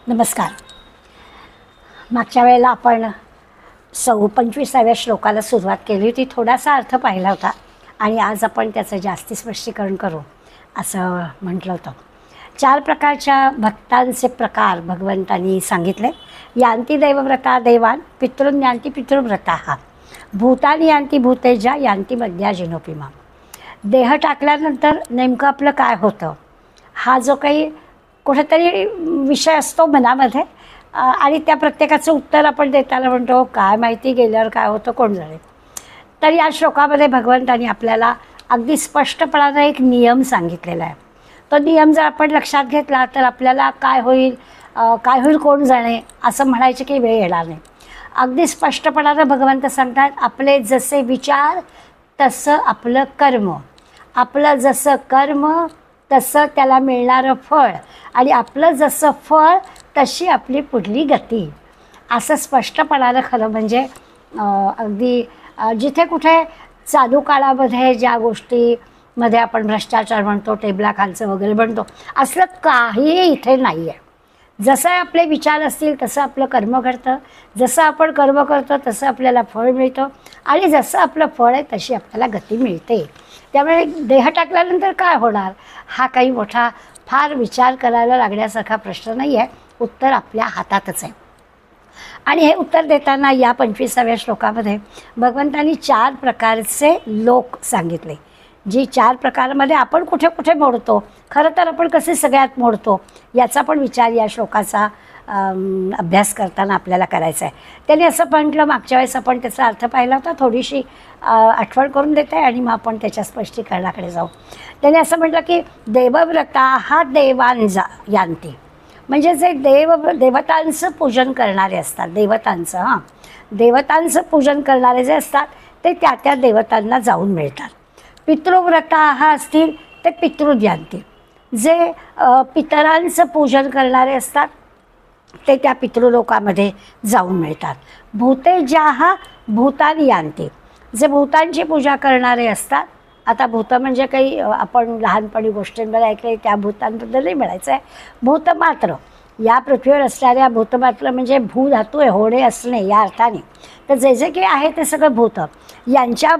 नमस्कार. मागच्या वेळेला आपण 25व्या श्लोकाला सुरुवात केली होती, थोडासा अर्थ पाहिला होता आणि आज आपण त्याचं जास्ती स्पष्टीकरण करू असं म्हटलं होतं. 4 प्रकारच्या भक्तांचे प्रकार भगवंतांनी सांगितले. यांती देवव्रता देवान, पितृन् यांती पितृव्रता, भूतानी यांती भूतेजा, यांती मध्या जिनोपिमा. देह टाकल्यानंतर नेमकं आपलं काय होतं हा जो काही कुठेतरी विषय असतो मनामध्ये आणि त्या प्रत्येकाचं उत्तर आपण देताना म्हणतो काय माहिती गेल्यावर काय होतं कोण जाणे. तर या श्लोकामध्ये भगवंतांनी आपल्याला अगदी स्पष्टपणाने एक नियम सांगितलेला आहे. तो नियम जर आपण लक्षात घेतला तर आपल्याला काय होईल कोण जाणे असं म्हणायची काही वेळ येणार नाही. अगदी स्पष्टपणाने भगवंत सांगतात, आपले जसे विचार तसं आपलं कर्म, आपलं जसं कर्म तसं त्याला मिळणारं फळ आणि आपलं जसं फळ तशी आपली पुढली गती. असं स्पष्टपणानं खरं म्हणजे अगदी जिथे कुठे चालू काळामध्ये ज्या गोष्टीमध्ये आपण भ्रष्टाचार म्हणतो, टेबलाखालचं वगैरे म्हणतो, असलं काहीही इथे नाही आहे. जसं आपले विचार असतील तसं आपलं कर्म घडतं, जसं आपण कर्म करतो तसं आपल्याला फळ मिळतं आणि जसं आपलं फळ आहे तशी आपल्याला गती मिळते. त्यामुळे देह टाकल्यानंतर काय होणार हा काही मोठा फार विचार करायला लागण्यासारखा प्रश्न नाही आहे. उत्तर आपल्या हातातच आहे. आणि हे उत्तर देताना या 25व्या श्लोकामध्ये भगवंतांनी 4 प्रकारचे लोक सांगितले. जी 4 प्रकारामध्ये आपण कुठे कुठे मोडतो, खरं तर आपण कसे सगळ्यात मोडतो याचा पण विचार या श्लोकाचा अभ्यास करताना आपल्याला करायचा आहे. त्यांनी असं म्हटलं, मागच्या वेळेस आपण त्याचा अर्थ पाहिला होता, थोडीशी आठवण करून देते आणि मग आपण त्याच्या स्पष्टीकरणाकडे जाऊ. त्यांनी असं म्हटलं की देवव्रता हा देवान यांती, म्हणजे जे देवतांचं पूजन करणारे असतात, देवतांचं पूजन करणारे जे असतात ते त्या देवतांना जाऊन मिळतात. पितृव्रता हा असतील ते पितृद्यांती, जे पितरांचं पूजन करणारे असतात ते त्या पितृलोकामध्ये जाऊन मिळतात. भूतेजा हा भूतानी यांती, जे भूतांची पूजा करणारे असतात. आता भूत म्हणजे काही आपण लहानपणी गोष्टींमध्ये ऐकले त्या भूतांबद्दल नाही म्हणायचं आहे. भूतमात्र, या पृथ्वीवर असणाऱ्या भूतमात्र म्हणजे भू धातू आहे, होणे असणे या अर्थाने. तर जे जे काही आहे ते सगळं भूत यांच्या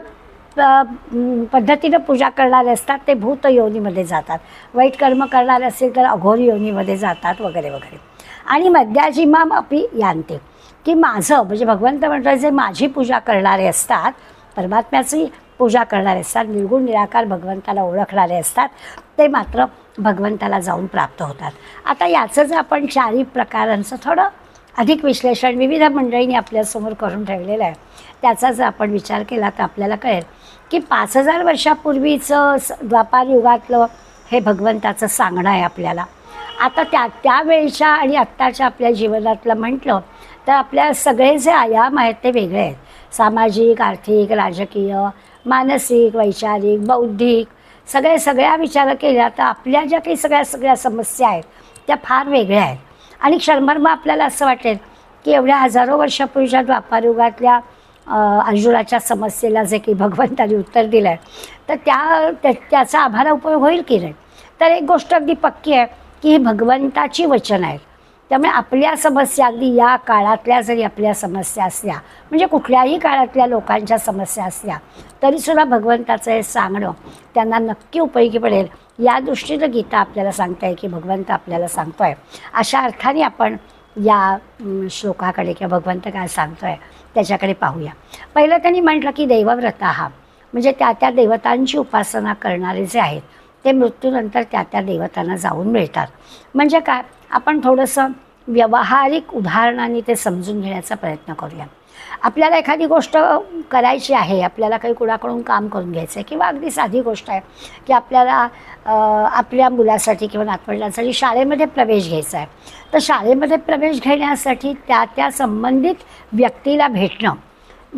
पद्धतीनं पूजा करणारे असतात ते भूत योनीमध्ये जातात. वाईट कर्म करणारे असतील तर अघोरी योनीमध्ये जातात वगैरे वगैरे. आणि मध्याजिमाम अपि यांते, की माझं म्हणजे भगवंत म्हणतात जे माझी पूजा करणारे असतात, परमात्म्याची पूजा करणारे असतात, निर्गुण निराकार भगवंताला ओळखणारे असतात, ते मात्र भगवंताला जाऊन प्राप्त होतात. आता याचं जर आपण 4 प्रकारांचं थोडं अधिक विश्लेषण विविध मंडळींनी आपल्यासमोर करून ठेवलेलं आहे, त्याचा जर आपण विचार केला तर आपल्याला कळेल की 5000 वर्षापूर्वीचं द्वापार युगातलं हे भगवंताचं सांगणं आहे आपल्याला. आता त्यावेळच्या आणि आत्ताच्या आपल्या जीवनातलं म्हटलं तर आपल्या सगळे जे आयाम आहेत ते वेगळे आहेत. सामाजिक, आर्थिक, राजकीय, मानसिक, वैचारिक, बौद्धिक सगळ्या विचार केल्या तर आपल्या ज्या काही सगळ्या समस्या आहेत त्या फार वेगळ्या आहेत. आणि क्षणभर मग आपल्याला असं वाटेल की एवढ्या हजारो वर्षापूर्वीच्या द्वापारयुगातल्या अर्जुनाच्या समस्येला जे की भगवंतांनी उत्तर दिलं आहे तर त्याचा आम्हाला उपयोग होईल की नाही. तर एक गोष्ट अगदी पक्की आहे की ही भगवंताची वचन आहेत. त्यामुळे आपल्या समस्या अगदी या काळातल्या जरी आपल्या समस्या असल्या, म्हणजे कुठल्याही काळातल्या लोकांच्या समस्या असल्या तरीसुद्धा भगवंताचं हे सांगणं त्यांना नक्की उपयोगी पडेल. या दृष्टीनं गीता आपल्याला सांगता आहे की भगवंत आपल्याला सांगतो आहे. अशा अर्थाने आपण या श्लोकाकडे किंवा भगवंत काय सांगतो आहे त्याच्याकडे पाहूया. पहिलं त्यांनी म्हटलं की देवव्रता हा म्हणजे त्या देवतांची उपासना करणारे जे आहेत ते मृत्यूनंतर त्या देवतांना जाऊन मिळतात. म्हणजे काय, आपण थोडंसं व्यावहारिक उदाहरणांनी ते समजून घेण्याचा प्रयत्न करूया. आपल्याला एखादी गोष्ट करायची आहे, आपल्याला काही कुणाकडून काम करून घ्यायचं आहे किंवा अगदी साधी गोष्ट आहे की आपल्याला आपल्या मुलासाठी किंवा नातवंडांसाठी शाळेमध्ये प्रवेश घ्यायचा आहे. तर शाळेमध्ये प्रवेश घेण्यासाठी त्या संबंधित व्यक्तीला भेटणं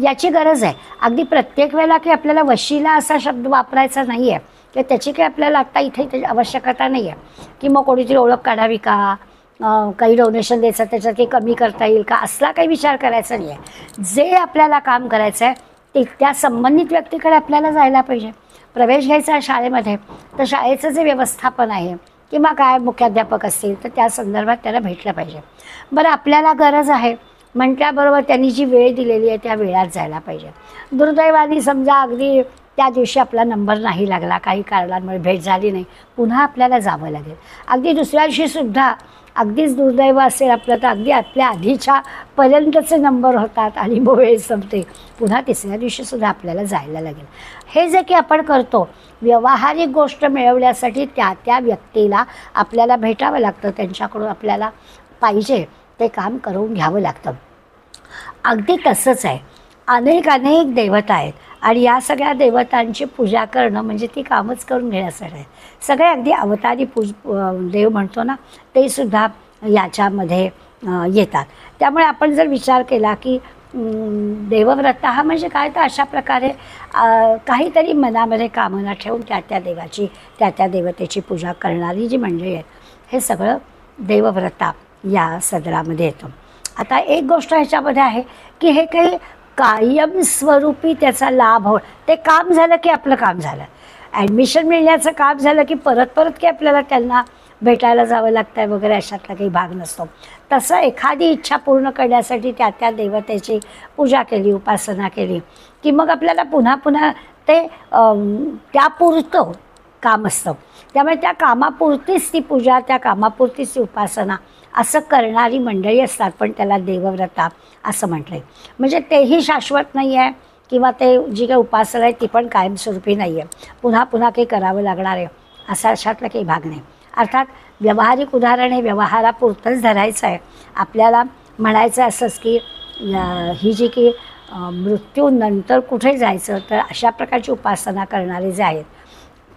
याची गरज आहे. अगदी प्रत्येक वेळेला की आपल्याला वशिला असा शब्द वापरायचा नाही आहे की त्याची काही आपल्याला आत्ता इथे आवश्यकता नाही आहे की मग कोणीतरी ओळख काढावी का, काही डोनेशन द्यायचं त्याच्यात काही कमी करता येईल का, असला काही विचार करायचा नाही आहे. जे आपल्याला काम करायचं आहे ते त्या संबंधित व्यक्तीकडे आपल्याला जायला पाहिजे. प्रवेश घ्यायचा शाळेमध्ये तर शाळेचं जे व्यवस्थापन आहे किंवा काय मुख्याध्यापक असतील तर त्या संदर्भात त्याला भेटलं पाहिजे. बरं, आपल्याला गरज आहे म्हटल्याबरोबर त्यांनी जी वेळ दिलेली आहे त्या वेळात जायला पाहिजे. दुर्दैवाने समजा अगदी त्या दिवशी आपला नंबर नाही लागला, काही कारणांमुळे भेट झाली नाही, पुन्हा आपल्याला जावं लागेल. अगदी दुसऱ्या दिवशीसुद्धा अगदीच दुर्दैव असेल आपलं तर अगदी आपल्या आधीच्या पर्यंतचे नंबर होतात आणि मग वेळ संपते, पुन्हा तिसऱ्या दिवशीसुद्धा आपल्याला जायला लागेल. हे जे की आपण करतो व्यावहारिक गोष्ट मिळवण्यासाठी त्या त्या व्यक्तीला आपल्याला भेटावं लागतं, त्यांच्याकडून आपल्याला पाहिजे ते काम करून घ्यावं लागतं. अगदी तसंच आहे. अनेक अनेक देवता आहेत आणि या सगळ्या देवतांची पूजा करणं म्हणजे ती कामच करून घेण्यासाठी आहे. सगळे अगदी अवतारी देव म्हणतो ना, ते सुद्धा याच्यामध्ये येतात. त्यामुळे आपण जर विचार केला की देवव्रत हा म्हणजे काय, तर अशा प्रकारे काहीतरी मनामध्ये कामना ठेवून त्या त्या देवाची त्या त्या देवतेची पूजा करणारी जी मंडळी आहेत, हे सगळं देवव्रता या सदरामध्ये येतं. आता एक गोष्ट ह्याच्यामध्ये आहे की हे काही कायमस्वरूपी त्याचा लाभ हो, ते काम झालं की आपलं काम झालं. ॲडमिशन मिळण्याचं काम झालं की परत परत की आपल्याला त्यांना भेटायला जावं लागतं आहे वगैरे, अशातला काही भाग नसतो. तसं एखादी इच्छा पूर्ण करण्यासाठी त्या त्या देवतेची पूजा केली, उपासना केली की मग आपल्याला पुन्हा पुन्हा ते त्यापुरतं काम असतं. त्यामुळे त्या कामापुरतीच ती पूजा, त्या कामापुरतीच ती उपासना असं करणारी मंडळी असतात, पण त्याला देवव्रता असं म्हटलं आहे. म्हणजे तेही शाश्वत नाही आहे किंवा ते जी काही उपासना आहे ती पण कायमस्वरूपी नाही आहे, पुन्हा पुन्हा काही करावं लागणार आहे असा अशातला काही भाग नाही. अर्थात व्यावहारिक उदाहरण हे व्यवहारापुरतंच धरायचं आहे. आपल्याला म्हणायचं असंच की ही जी की मृत्यूनंतर कुठे जायचं, तर अशा प्रकारची उपासना करणारे जे आहेत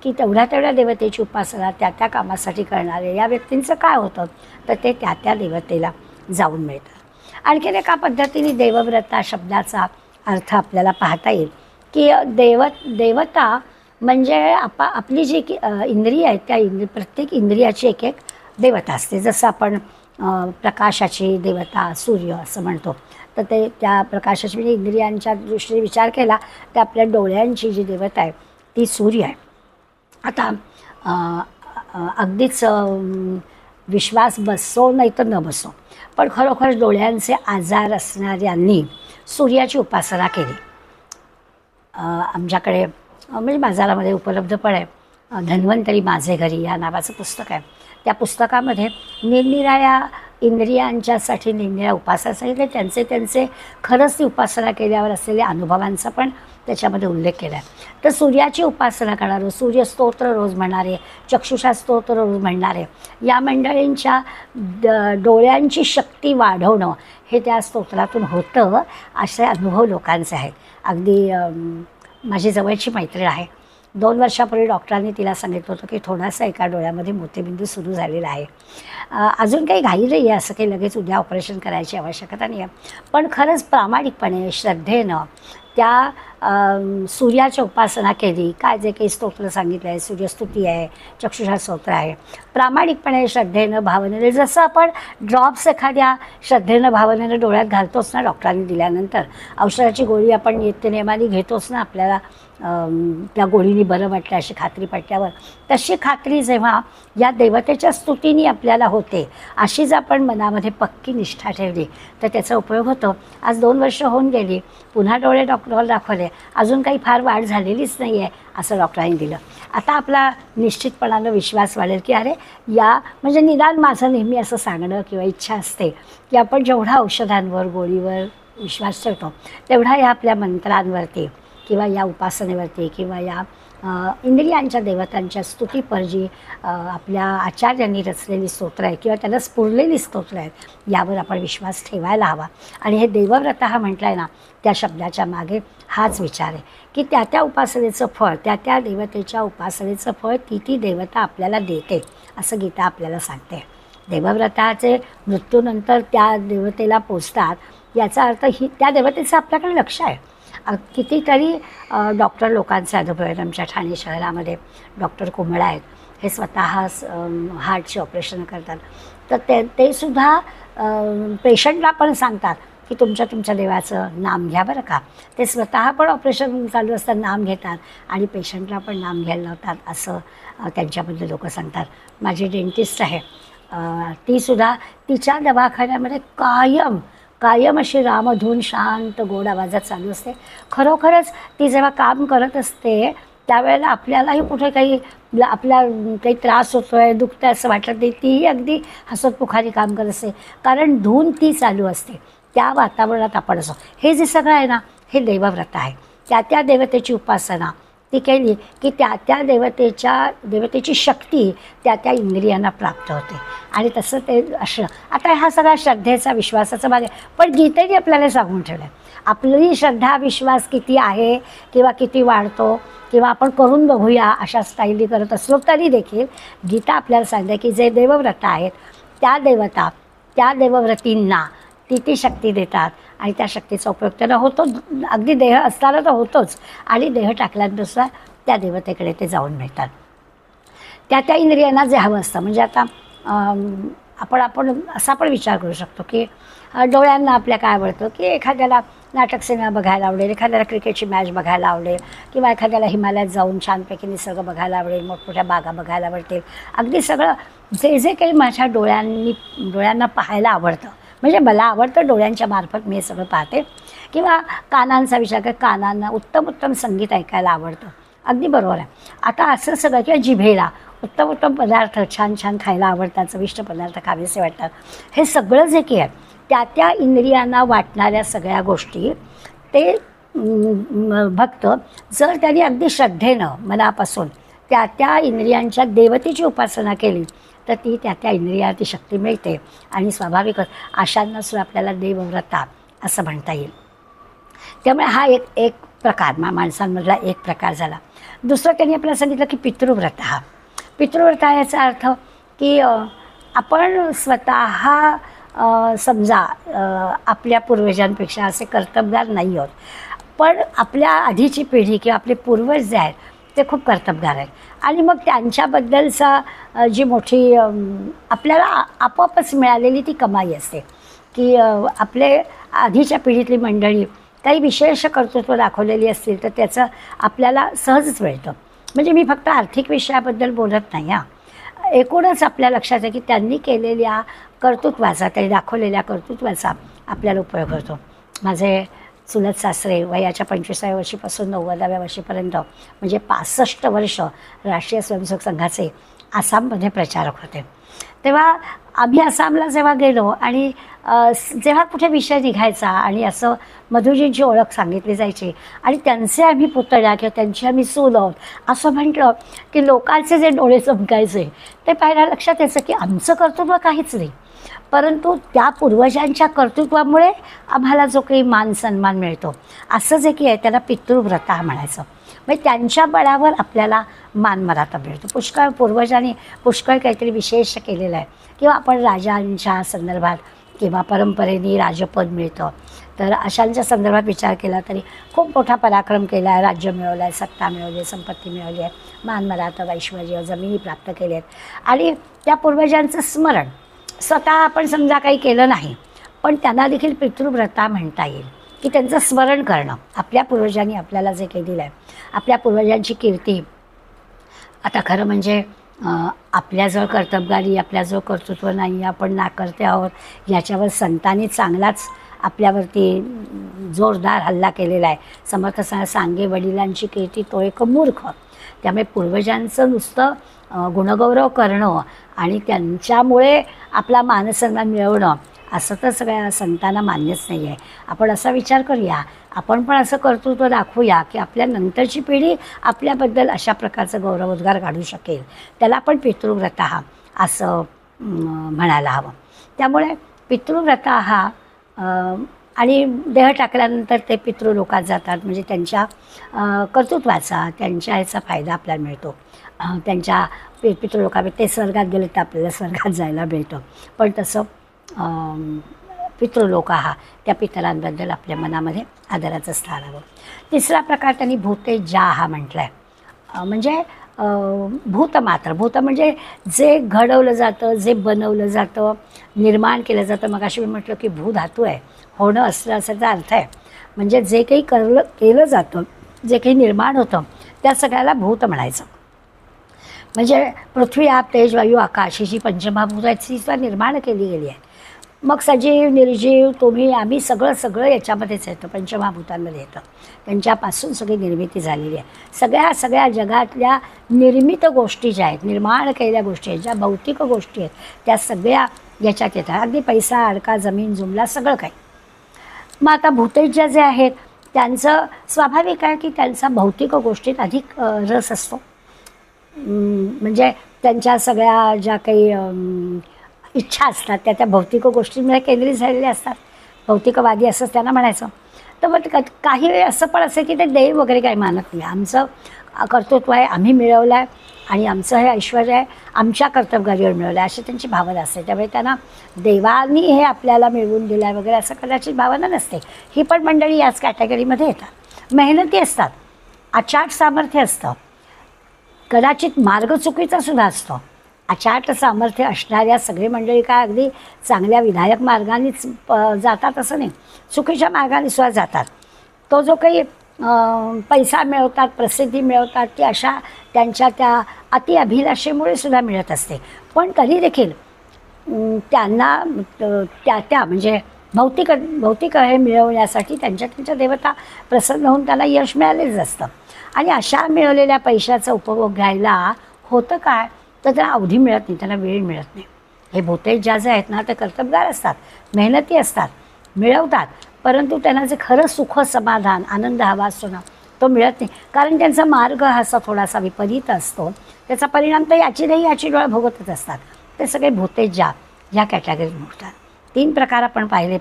की तेवढ्या देवतेची उपासना त्या त्या कामासाठी करणारे या व्यक्तींचं काय होतं, तर ते त्या त्या देवतेला जाऊन मिळतं. आणखीन एका पद्धतीने देवव्रता शब्दाचा अर्थ आपल्याला पाहता येईल की देवता म्हणजे आपली जी की इंद्रिय आहेत त्या प्रत्येक इंद्रियाची एक एक देवता असते. जसं आपण प्रकाशाची देवता सूर्य असं म्हणतो, तर ते त्या प्रकाशाची म्हणजे इंद्रियांच्या दृष्टीने विचार केला तर आपल्या डोळ्यांची जी देवता आहे ती सूर्य आहे. आता अगदीच विश्वास बसो नाही तर न बसो, पण खरोखर डोळ्यांचे आजार असणाऱ्यांनी सूर्याची उपासना केली. आमच्याकडे म्हणजे बाजारामध्ये उपलब्ध पण आहे, धन्वंतरी माझे घरी या नावाचं पुस्तक आहे. त्या पुस्तकामध्ये निरनिराळ्या इंद्रियांच्यासाठी निरनिराळ्या उपासना सांगितले, त्यांचे खरंच ती उपासना केल्यावर असलेल्या अनुभवांचा पण त्याच्यामध्ये उल्लेख केला आहे. तर सूर्याची उपासना करणारं, सूर्यस्तोत्र रोज म्हणणारे, चक्षुषा स्तोत्र रोज म्हणणारे या मंडळींच्या डोळ्यांची शक्ती वाढवणं हे त्या स्तोत्रातून होतं, असे अनुभव लोकांचे आहेत. अगदी माझी जवळची मैत्रीण आहे, 2 वर्षापूर्वी डॉक्टरांनी तिला सांगितलं होतं की थोडासा एका डोळ्यामध्ये मोतीबिंदू सुरू झालेला आहे. अजून काही घाई नाही आहे, असं काही लगेच उद्या ऑपरेशन करायची आवश्यकता नाही आहे, पण खरंच प्रामाणिकपणे श्रद्धेनं त्या सूर्याची उपासना केली. काय जे काही स्तोत्र सांगितलं आहे, सूर्यस्तुती आहे, चक्षुषा स्तोत्र आहे, प्रामाणिकपणे श्रद्धेनं भावनेनं, जसं आपण ड्रॉप्स एखाद्या श्रद्धेनं भावनेनं डोळ्यात घालतोच ना डॉक्टरांनी दिल्यानंतर, औषधाची गोळी आपण नित्यनेमाने घेतोच ना, आपल्याला त्या गोळीने बरं वाटलं अशी खात्री पटल्यावर, तशी खात्री जेव्हा या देवतेच्या स्तुतीने आपल्याला होते, अशीच आपण मनामध्ये पक्की निष्ठा ठेवली तर त्याचा उपयोग होतो. आज 2 वर्ष होऊन गेली, पुन्हा डोळे डॉक्टरला दाखवले, अजून काही फार वाढ झालेलीच नाही आहे असं डॉक्टरांनी दिलं. आता आपला निश्चितपणानं विश्वास वाढेल की अरे या म्हणजे निदान माझं नेहमी असं सांगणं किंवा इच्छा असते की आपण जेवढा औषधांवर गोळीवर विश्वास ठेवतो तेवढा या आपल्या मंत्रांवरती किंवा या उपासनेवरती किंवा या इंद्रियांच्या देवतांच्या स्तुतीपर जी आपल्या आचार्यांनी रचलेली स्तोत्र आहे किंवा त्याला स्फुरलेली स्तोत्र आहेत, यावर आपण विश्वास ठेवायला हवा. आणि हे देवव्रत हा म्हटलं आहे ना, त्या शब्दाच्या मागे हाच विचार आहे की त्या त्या उपासनेचं फळ, त्या त्या देवतेच्या उपासनेचं फळ ती ती देवता आपल्याला देते असं गीता आपल्याला सांगते. देवव्रताचे मृत्यूनंतर त्या देवतेला पोचतात, याचा अर्थ ही त्या देवतेचं आपल्याकडे लक्ष आहे. कितीतरी डॉक्टर लोकांचे अनुभव आहेत. आमच्या ठाणे शहरामध्ये डॉक्टर कुंबळा आहेत, हे स्वतः हार्टचे ऑपरेशन करतात, तर ते सुद्धा पेशंटला पण सांगतात की तुमच्या देवाचं नाम घ्या बरं का. ते स्वतः पण ऑपरेशन चालू असताना नाम घेतात आणि पेशंटला पण नाम घ्यायला लावतात असं त्यांच्याबद्दल लोक सांगतात. माझी डेंटिस्ट आहे, तीसुद्धा तिच्या दवाखान्यामध्ये कायम अशी रामधून शांत गोड आवाजात चालू असते. खरोखरच ती जेव्हा काम करत असते त्यावेळेला आपल्यालाही कुठे काही आपला काही त्रास होतो आहे, दुखतं असं वाटत नाही. तीही अगदी हसतमुखाने काम करत असते, कारण धून ती चालू असते. त्या वातावरणात आपण असो. हे जे सगळं आहे ना, हे देवव्रत आहे. त्या देवतेची उपासना ती केली की त्या देवतेची शक्ती त्या इंद्रियांना प्राप्त होते. आणि तसं ते असणं, आता हा सगळा श्रद्धेचा विश्वासाचा भाग आहे. पण गीतेने आपल्याला सांगून ठेवलं आहे आपली श्रद्धा विश्वास किती आहे किंवा किती वाढतो किंवा आपण करून बघूया अशा स्टाईली करत असलो तरी देखील गीता आपल्याला सांगते की जे देवव्रत आहेत त्या देवव्रतींना ती शक्ती देतात आणि त्या शक्तीचा उपयोग त्यांना होतो. अगदी देह असताना तर होतोच आणि देह टाकल्यानुसार त्या देवतेकडे ते जाऊन मिळतात. त्या इंद्रियांना जे हवं असतं. म्हणजे आता आपण असा पण विचार करू शकतो की डोळ्यांना आपल्या काय आवडतं की एखाद्याला नाटक सिनेमा बघायला आवडेल, एखाद्याला क्रिकेटची मॅच बघायला आवडेल किंवा एखाद्याला हिमालयात जाऊन छानपैकी निसर्ग बघायला आवडेल, मोठमोठ्या बागा बघायला आवडतील. अगदी सगळं जे काही माझ्या डोळ्यांना पाहायला आवडतं, म्हणजे मला आवडतं डोळ्यांच्या मार्फत मी हे सगळं पाहते. किंवा कानांचा विचार कर, कानांना उत्तम संगीत ऐकायला आवडतं. अगदी बरोबर आहे. आता असं सगळं किंवा जिभेला उत्तम पदार्थ छान खायला आवडतात, चविष्ट पदार्थ खावेसे वाटतात. हे सगळं जे काही आहे त्या इंद्रियांना वाटणाऱ्या सगळ्या गोष्टी ते भक्त जर त्यांनी अगदी श्रद्धेनं मनापासून त्या इंद्रियांच्या देवतेची उपासना केली तर ती त्या इंद्रियाला ती शक्ती मिळते आणि स्वाभाविकच अशांनासुद्धा आपल्याला देवव्रता असं म्हणता येईल. त्यामुळे हा एक प्रकार माणसांमधला एक प्रकार झाला. दुसरं त्यांनी आपल्याला सांगितलं की पितृव्रत. पितृव्रत याचा अर्थ की आपण स्वतः समजा आपल्या पूर्वजांपेक्षा असे कर्तबगार नाही आहोत, पण आपल्या आधीची पिढी किंवा आपले पूर्वज जे आहेत ते खूप कर्तबगार आहेत. आणि मग त्यांच्याबद्दलचा जी मोठी आपल्याला आपोआपच मिळालेली ती कमाई असते की आपले आधीच्या पिढीतली मंडळी काही विशेष कर्तृत्व दाखवलेली असतील तर त्याचं आपल्याला सहजच मिळतं. म्हणजे मी फक्त आर्थिक विषयाबद्दल बोलत नाही. एकूणच आपल्या लक्षात आहे की त्यांनी केलेल्या कर्तृत्वाचा, त्यांनी दाखवलेल्या कर्तृत्वाचा आपल्याला उपयोग होतो. माझे चुलत सासरे वयाच्या 25व्या वर्षीपासून 90व्या वर्षीपर्यंत म्हणजे 65 वर्ष राष्ट्रीय स्वयंसेवक संघाचे आसाममध्ये प्रचारक होते. तेव्हा आम्ही आसामला जेव्हा गेलो आणि जेव्हा कुठे विषय निघायचा आणि असं मधुजींची ओळख सांगितली जायची आणि त्यांचे आम्ही पुतळ्या किंवा त्यांची आम्ही चूल आहोत असं म्हटलं की लोकांचे जे डोळे चमकायचे ते पाहायला लक्षात यायचं की आमचं कर्तृत्व काहीच नाही, परंतु त्या पूर्वजांच्या कर्तृत्वामुळे आम्हाला जो काही मान सन्मान मिळतो असं जे की आहे त्याला पितृव्रता म्हणायचं. म्हणजे त्यांच्या बळावर आपल्याला मान मराठा मिळतो. पूर्वजांनी पुष्कळ काहीतरी विशेष केलेलं आहे किंवा आपण राजांच्या संदर्भात किंवा परंपरेने राजपद मिळतं तर अशांच्या संदर्भात विचार केला तरी खूप मोठा पराक्रम केला आहे, राज्य मिळवलं आहे, सत्ता मिळवली आहे, संपत्ती मिळवली आहे, मान मराठा ऐश्वर्य जमिनी प्राप्त केले आहेत. आणि त्या पूर्वजांचं स्मरण स्वतः आपण समजा काही केलं नाही पण त्यांना देखील पितृव्रता म्हणता येईल की त्यांचं स्मरण करणं. आपल्या पूर्वजांनी आपल्याला जे काही दिलं आहे, आपल्या पूर्वजांची कीर्ती. आता खरं म्हणजे आपल्याजवळ कर्तबगारी, आपल्याजवळ कर्तृत्व नाही, आपण नाकर्ते आहोत याच्यावर संतांनी चांगलाच आपल्यावरती जोरदार हल्ला केलेला आहे. समर्थ सांगे वडिलांची कीर्ती तो एक मूर्ख. त्यामुळे पूर्वजांचं नुसतं गुणगौरव करणं आणि त्यांच्यामुळे आपला मानसन्मान मिळवणं असं तर सगळ्या संतांना मान्यच नाही आहे. आपण असा विचार करूया, आपण पण असं कर्तृत्व दाखवूया की आपल्या नंतरची पिढी आपल्याबद्दल अशा प्रकारचं गौरवोद्गार काढू शकेल. त्याला आपण पितृव्रता असं म्हणायला हवं. त्यामुळे पितृव्रता हा आणि देह टाकल्यानंतर ते पितृलोकात जातात म्हणजे त्यांच्या कर्तृत्वाचा, त्यांच्या ह्याचा फायदा आपल्याला मिळतो. त्यांच्या पितृलोकामध्ये ते स्वर्गात गेले तर आपल्याला स्वर्गात जायला मिळतं. पण तसं पितृलोक हा त्या पितरांबद्दल आपल्या मनामध्ये आदराचं स्थान हवं. तिसरा प्रकार त्यांनी भूते जा हा म्हटला आहे. म्हणजे भूत मात्र, भूत म्हणजे जे घडवलं जातं, जे बनवलं जातं, निर्माण केलं जातं. मग अशी मी म्हटलं की भू धातू आहे, होणं असलं असाचा अर्थ आहे. म्हणजे जे काही केलं जातं, जे काही निर्माण होतं त्या सगळ्याला भूत म्हणायचं. म्हणजे पृथ्वी, आप, तेज, वायू, आकाश ही जी पंचमहाभूत आहेत ती सुद्धा निर्माण केली गेली आहे. मग सजीव, निर्जीव, तुम्ही, आम्ही सगळं याच्यामध्येच येतं, पंचमहाभूतांमध्ये येतं. त्यांच्यापासून सगळी निर्मिती झालेली आहे. सगळ्या जगातल्या निर्मित गोष्टी ज्या आहेत, निर्माण केलेल्या गोष्टी आहेत, ज्या भौतिक गोष्टी आहेत, त्या सगळ्या याच्यात येतात. अगदी पैसा, अडका, जमीन, जुमला सगळं काही. मग आता भूतेज्य जे आहेत त्यांचं स्वाभाविक आहे की त्यांचा भौतिक गोष्टीत अधिक रस असतो. म्हणजे त्यांच्या सगळ्या ज्या काही इच्छा असतात त्या भौतिक गोष्टींमध्ये केंद्रित झालेल्या असतात. भौतिकवादी असंच त्यांना म्हणायचं. तर मग काही वेळ असं पण असेल की ते देव वगैरे काही मानत नाही. आमचं कर्तृत्व आहे, आम्ही मिळवलं आहे आणि आमचं हे ऐश्वर्य आहे, आमच्या कर्तव्यावर मिळवलं आहे अशी त्यांची भावना असते. त्यामुळे त्यांना देवानी हे आपल्याला मिळवून दिलं आहे वगैरे असं कदाचित भावना नसते. ही पण मंडळी याच कॅटेगरीमध्ये येतात. मेहनती असतात, अचाट सामर्थ्य असतं, कदाचित मार्ग चुकीचा सुद्धा असतो. अचाट सामर्थ्य असणाऱ्या सगळी मंडळी काय अगदी चांगल्या विधायक मार्गानेच जातात असं नाही, चुकीच्या मार्गाने सुद्धा जातात. तो जो काही पैसा मिळवतात, प्रसिद्धी मिळवतात, ती अशा त्यांच्या त्या अति अभिलाषेमुळे सुद्धा मिळत असते. पण तरी देखील त्यांना त्या म्हणजे भौतिक हे मिळवण्यासाठी त्यांच्या देवता प्रसन्न होऊन त्यांना यश मिळालेच असतं. आणि अशा मिळवलेल्या पैशाचा उपभोग घ्यायला होतं काय, तर त्यांना अवधी मिळत नाही, त्यांना वेळ मिळत नाही. हे भूते ज्या जे आहेत ना ते कर्तबगार असतात, मेहनती असतात, मिळवतात, परंतु त्यांना जे खरं सुख, समाधान, आनंद हवा असतो ना तो मिळत नाही. कारण त्यांचा मार्ग हा असा थोडासा विपरीत असतो. त्याचा परिणाम तर याची डोळा भोगतच असतात. ते सगळे भूते ज्या कॅटेगरीत मोडतात. 3 प्रकार आपण पाहिले.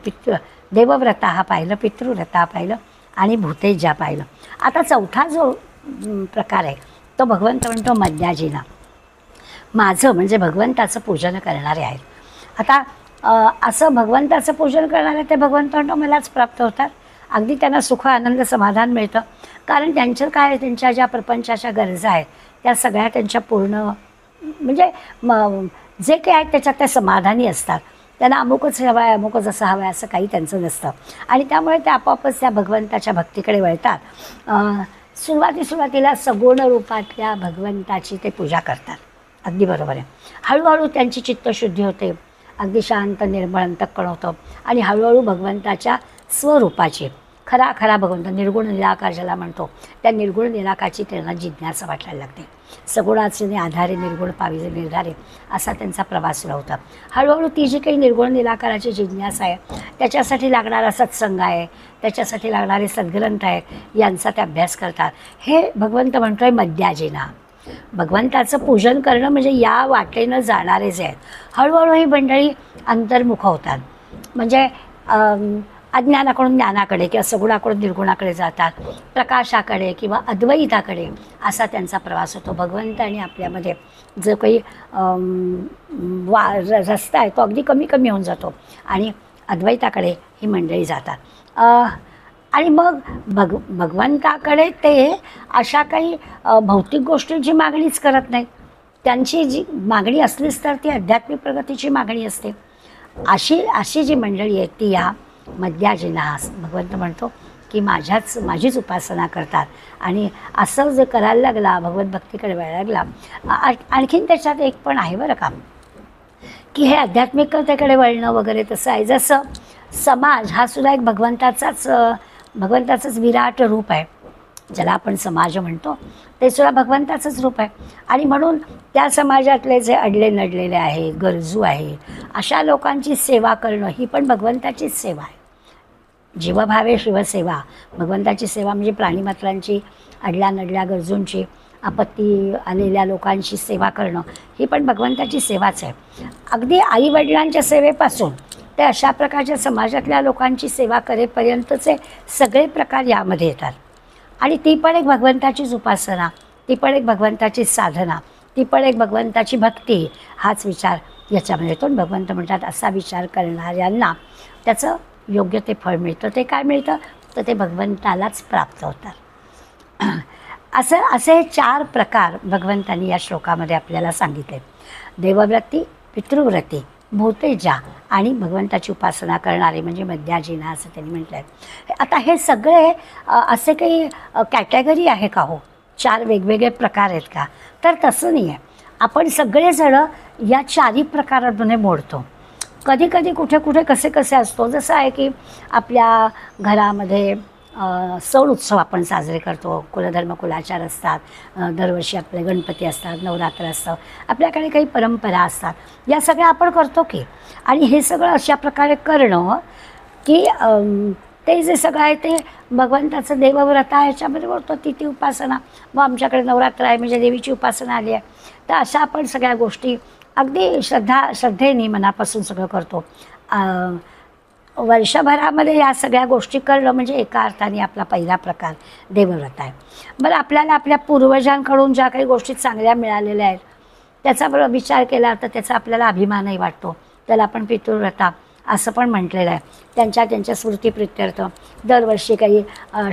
देवव्रता हा पाहिलं, पितृव्रता पाहिलं आणि भूतेज्या पाहिलं. आता चौथा जो प्रकार आहे तो भगवंत म्हणतो मद्याजिना. माझं म्हणजे भगवंताचं पूजन करणारे आहेत. आता असं भगवंताचं पूजन करणारे ते भगवंत म्हणतो मलाच प्राप्त होतात. अगदी त्यांना सुख, आनंद, समाधान मिळतं. कारण त्यांचं काय, त्यांच्या ज्या प्रपंचाच्या गरजा आहेत त्या सगळ्या त्यांच्या पूर्ण म्हणजे जे काही आहेत त्याच्यात त्या समाधानी असतात. त्यांना अमुकच हवं आहे, अमुकच असं हवं आहे असं काही त्यांचं नसतं. आणि त्यामुळे ते आपोआपच त्या भगवंताच्या भक्तीकडे वळतात. सुरुवातीला सगुण रूपातल्या भगवंताची ते पूजा करतात. अगदी बरोबर आहे. हळूहळू त्यांची चित्तशुद्धी होते, अगदी शांत निर्मळ अंतःकरण होतं आणि हळूहळू भगवंताच्या स्वरूपाची खरा भगवंत निर्गुण निराकार ज्याला म्हणतो त्या निर्गुण निराकाराची त्यांना जिज्ञासा वाटायला लागते. सगुणाचे आधारे निर्गुण पाविजे निर्धारे असा त्यांचा प्रवास सुरू होता. हळूहळू ती जी काही निर्गुण निराकाराची जिज्ञासा आहे त्याच्यासाठी लागणारा सत्संग आहे, त्याच्यासाठी लागणारे सद्ग्रंथ आहेत, यांचा ते अभ्यास करतात. हे भगवंत म्हणतोय मद्याजिना. भगवंताचं पूजन करणं म्हणजे या वाटेनं जाणारे जे आहेत हळूहळू ही मंडळी अंतर्मुख होतात. म्हणजे अज्ञानाकडून ज्ञानाकडे किंवा सगुणाकडून निर्गुणाकडे जातात, प्रकाशाकडे किंवा अद्वैताकडे असा त्यांचा प्रवास होतो. भगवंत आणि आपल्यामध्ये जो काही रस्ता आहे तो अगदी कमी होऊन जातो आणि अद्वैताकडे ही मंडळी जातात. आणि मग भगवंताकडे ते अशा काही भौतिक गोष्टींची मागणीच करत नाहीत. त्यांची जी मागणी असलीच तर ती आध्यात्मिक प्रगतीची मागणी असते. अशी जी मंडळी आहे ती या मद्याजिना भगवंत म्हणतो की माझीच उपासना करतात. आणि असं जे करायला लागला, भगवत भक्तीकडे वळायला लागला. आणखीन त्याच्यात एक पण आहे बरं का, की हे आध्यात्मिकतेकडे वळणं वगैरे तसं आहे. जसं समाज हा सुद्धा एक भगवंताचंच विराट रूप आहे. ज्याला आपण समाज म्हणतो ते सुद्धा भगवंताचंच रूप आहे. आणि म्हणून त्या समाजातले जे अडले नडलेले आहेत, गरजू आहे, अशा लोकांची सेवा करणं ही पण भगवंताचीच सेवा आहे. जीवभावे शिवसेवा. भगवंताची सेवा म्हणजे प्राणीमात्रांची, अडल्या नडल्या गरजूंची, आपत्ती आलेल्या लोकांची सेवा करणं ही पण भगवंताची सेवाच आहे. अगदी आईवडिलांच्या सेवेपासून ते अशा प्रकारच्या समाजातल्या लोकांची सेवा करेपर्यंतचे सगळे प्रकार यामध्ये येतात. आणि ती पण एक भगवंताचीच उपासना, ती पण एक भगवंताची साधना, ती पण एक भगवंताची भक्ती. हाच विचार याच्यामध्ये येतो. भगवंत म्हणतात असा विचार करणाऱ्यांना त्याचं योग्य ते फळ मिळतं. ते काय मिळतं तर ते भगवंतालाच प्राप्त होतात. असे हे 4 प्रकार भगवंतांनी या श्लोकामध्ये आपल्याला सांगितले. देवव्रती, पितृव्रती, भूतेजा आणि भगवंताची उपासना करणारे म्हणजे मध्याजिना असं त्यांनी म्हटलं आहे. आता हे सगळे असे काही कॅटेगरी आहे का हो, 4 वेगवेगळे प्रकार आहेत का? तर तसं नाही आहे. आपण सगळेजणं या 4ही प्रकारांमध्ये मोडतो. कधी कधी कुठे कुठे कसे कसे असतो. जसं आहे की आपल्या घरामध्ये सण उत्सव आपण साजरे करतो, कुलधर्म कुलाचार असतात, दरवर्षी आपले गणपती असतात, नवरात्र असतं, आपल्याकडे काही परंपरा असतात, या सगळ्या आपण करतो की. आणि हे सगळं अशा प्रकारे करणं की ते जे सगळं आहे ते भगवंताचं देवव्रत आहे ह्याच्यामध्ये बोलतो, तिथी उपासना. मग आमच्याकडे नवरात्र आहे म्हणजे देवीची उपासना आली आहे. तर अशा आपण सगळ्या गोष्टी अगदी श्रद्धेने मनापासून सगळं करतो. वर्षभरामध्ये या सगळ्या गोष्टी करणं म्हणजे एका अर्थाने आपला पहिला प्रकार देवव्रत आहे. बरं, आपल्याला आपल्या पूर्वजांकडून ज्या काही गोष्टी चांगल्या मिळालेल्या आहेत त्याचा बरोबर विचार केला तर त्याचा आपल्याला अभिमानही वाटतो. त्याला आपण पितृव्रता असं पण म्हटलेलं आहे. त्यांच्या स्मृतीप्रित्यर्थ दरवर्षी काही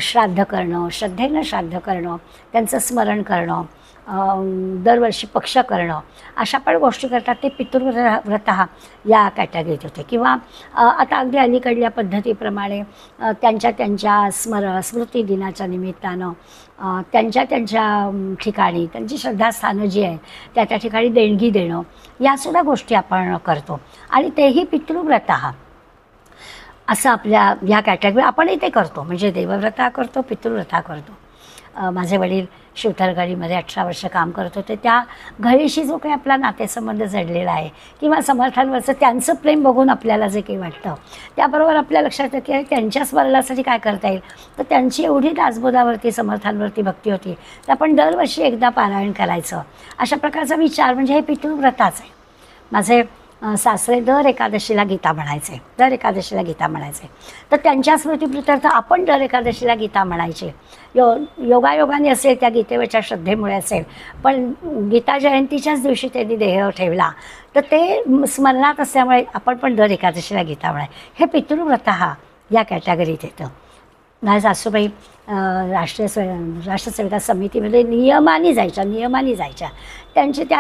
श्राद्ध करणं, श्रद्धेनं श्राद्ध करणं, त्यांचं स्मरण करणं, दरवर्षी पक्ष करणं, अशा पण गोष्टी करतात. ते पितृव्रत या कॅटेगरीत होते. किंवा आता अगदी अलीकडल्या पद्धतीप्रमाणे त्यांच्या स्मृती दिनाच्या निमित्तानं त्यांच्या ठिकाणी त्यांची श्रद्धास्थानं जी आहे त्या ठिकाणी देणगी देणं, यासुद्धा गोष्टी आपण करतो. आणि तेही पितृव्रत असं आपल्या ह्या कॅटेगरी आपणही ते करतो. म्हणजे देवव्रता करतो, पितृव्रता करतो. माझे वडील शिवथरगडीमध्ये 18 वर्ष काम करत होते. त्या घरीशी जो काही आपला नातेसंबंध जडलेला आहे किंवा समर्थांवरचं त्यांचं प्रेम बघून आपल्याला जे काही वाटतं त्याबरोबर आपल्या लक्षात येतं की त्यांच्या स्मरणासाठी काय करता येईल. तर त्यांची एवढी दासबोधावरती समर्थांवरती भक्ती होती तर आपण दरवर्षी एकदा पारायण करायचं, अशा प्रकारचा विचार म्हणजे हे पितृव्रताच आहे. माझे सासरे दर एकादशीला गीता म्हणायचे, तर त्यांच्या स्मृतीप्रित्यर्थ आपण दर एकादशीला गीता म्हणायचे. योगायोगाने असेल, त्या गीतेवरच्या श्रद्धेमुळे असेल, पण गीता जयंतीच्याच दिवशी त्यांनी देह ठेवला तर ते स्मरणात असल्यामुळे आपण पण दर एकादशीला गीता म्हणाय. हे पितृव्रत या कॅटेगरीत येतं. माझ्या सासूबाई राष्ट्रसेविका समितीमध्ये नियमाने जायच्या. त्यांची त्या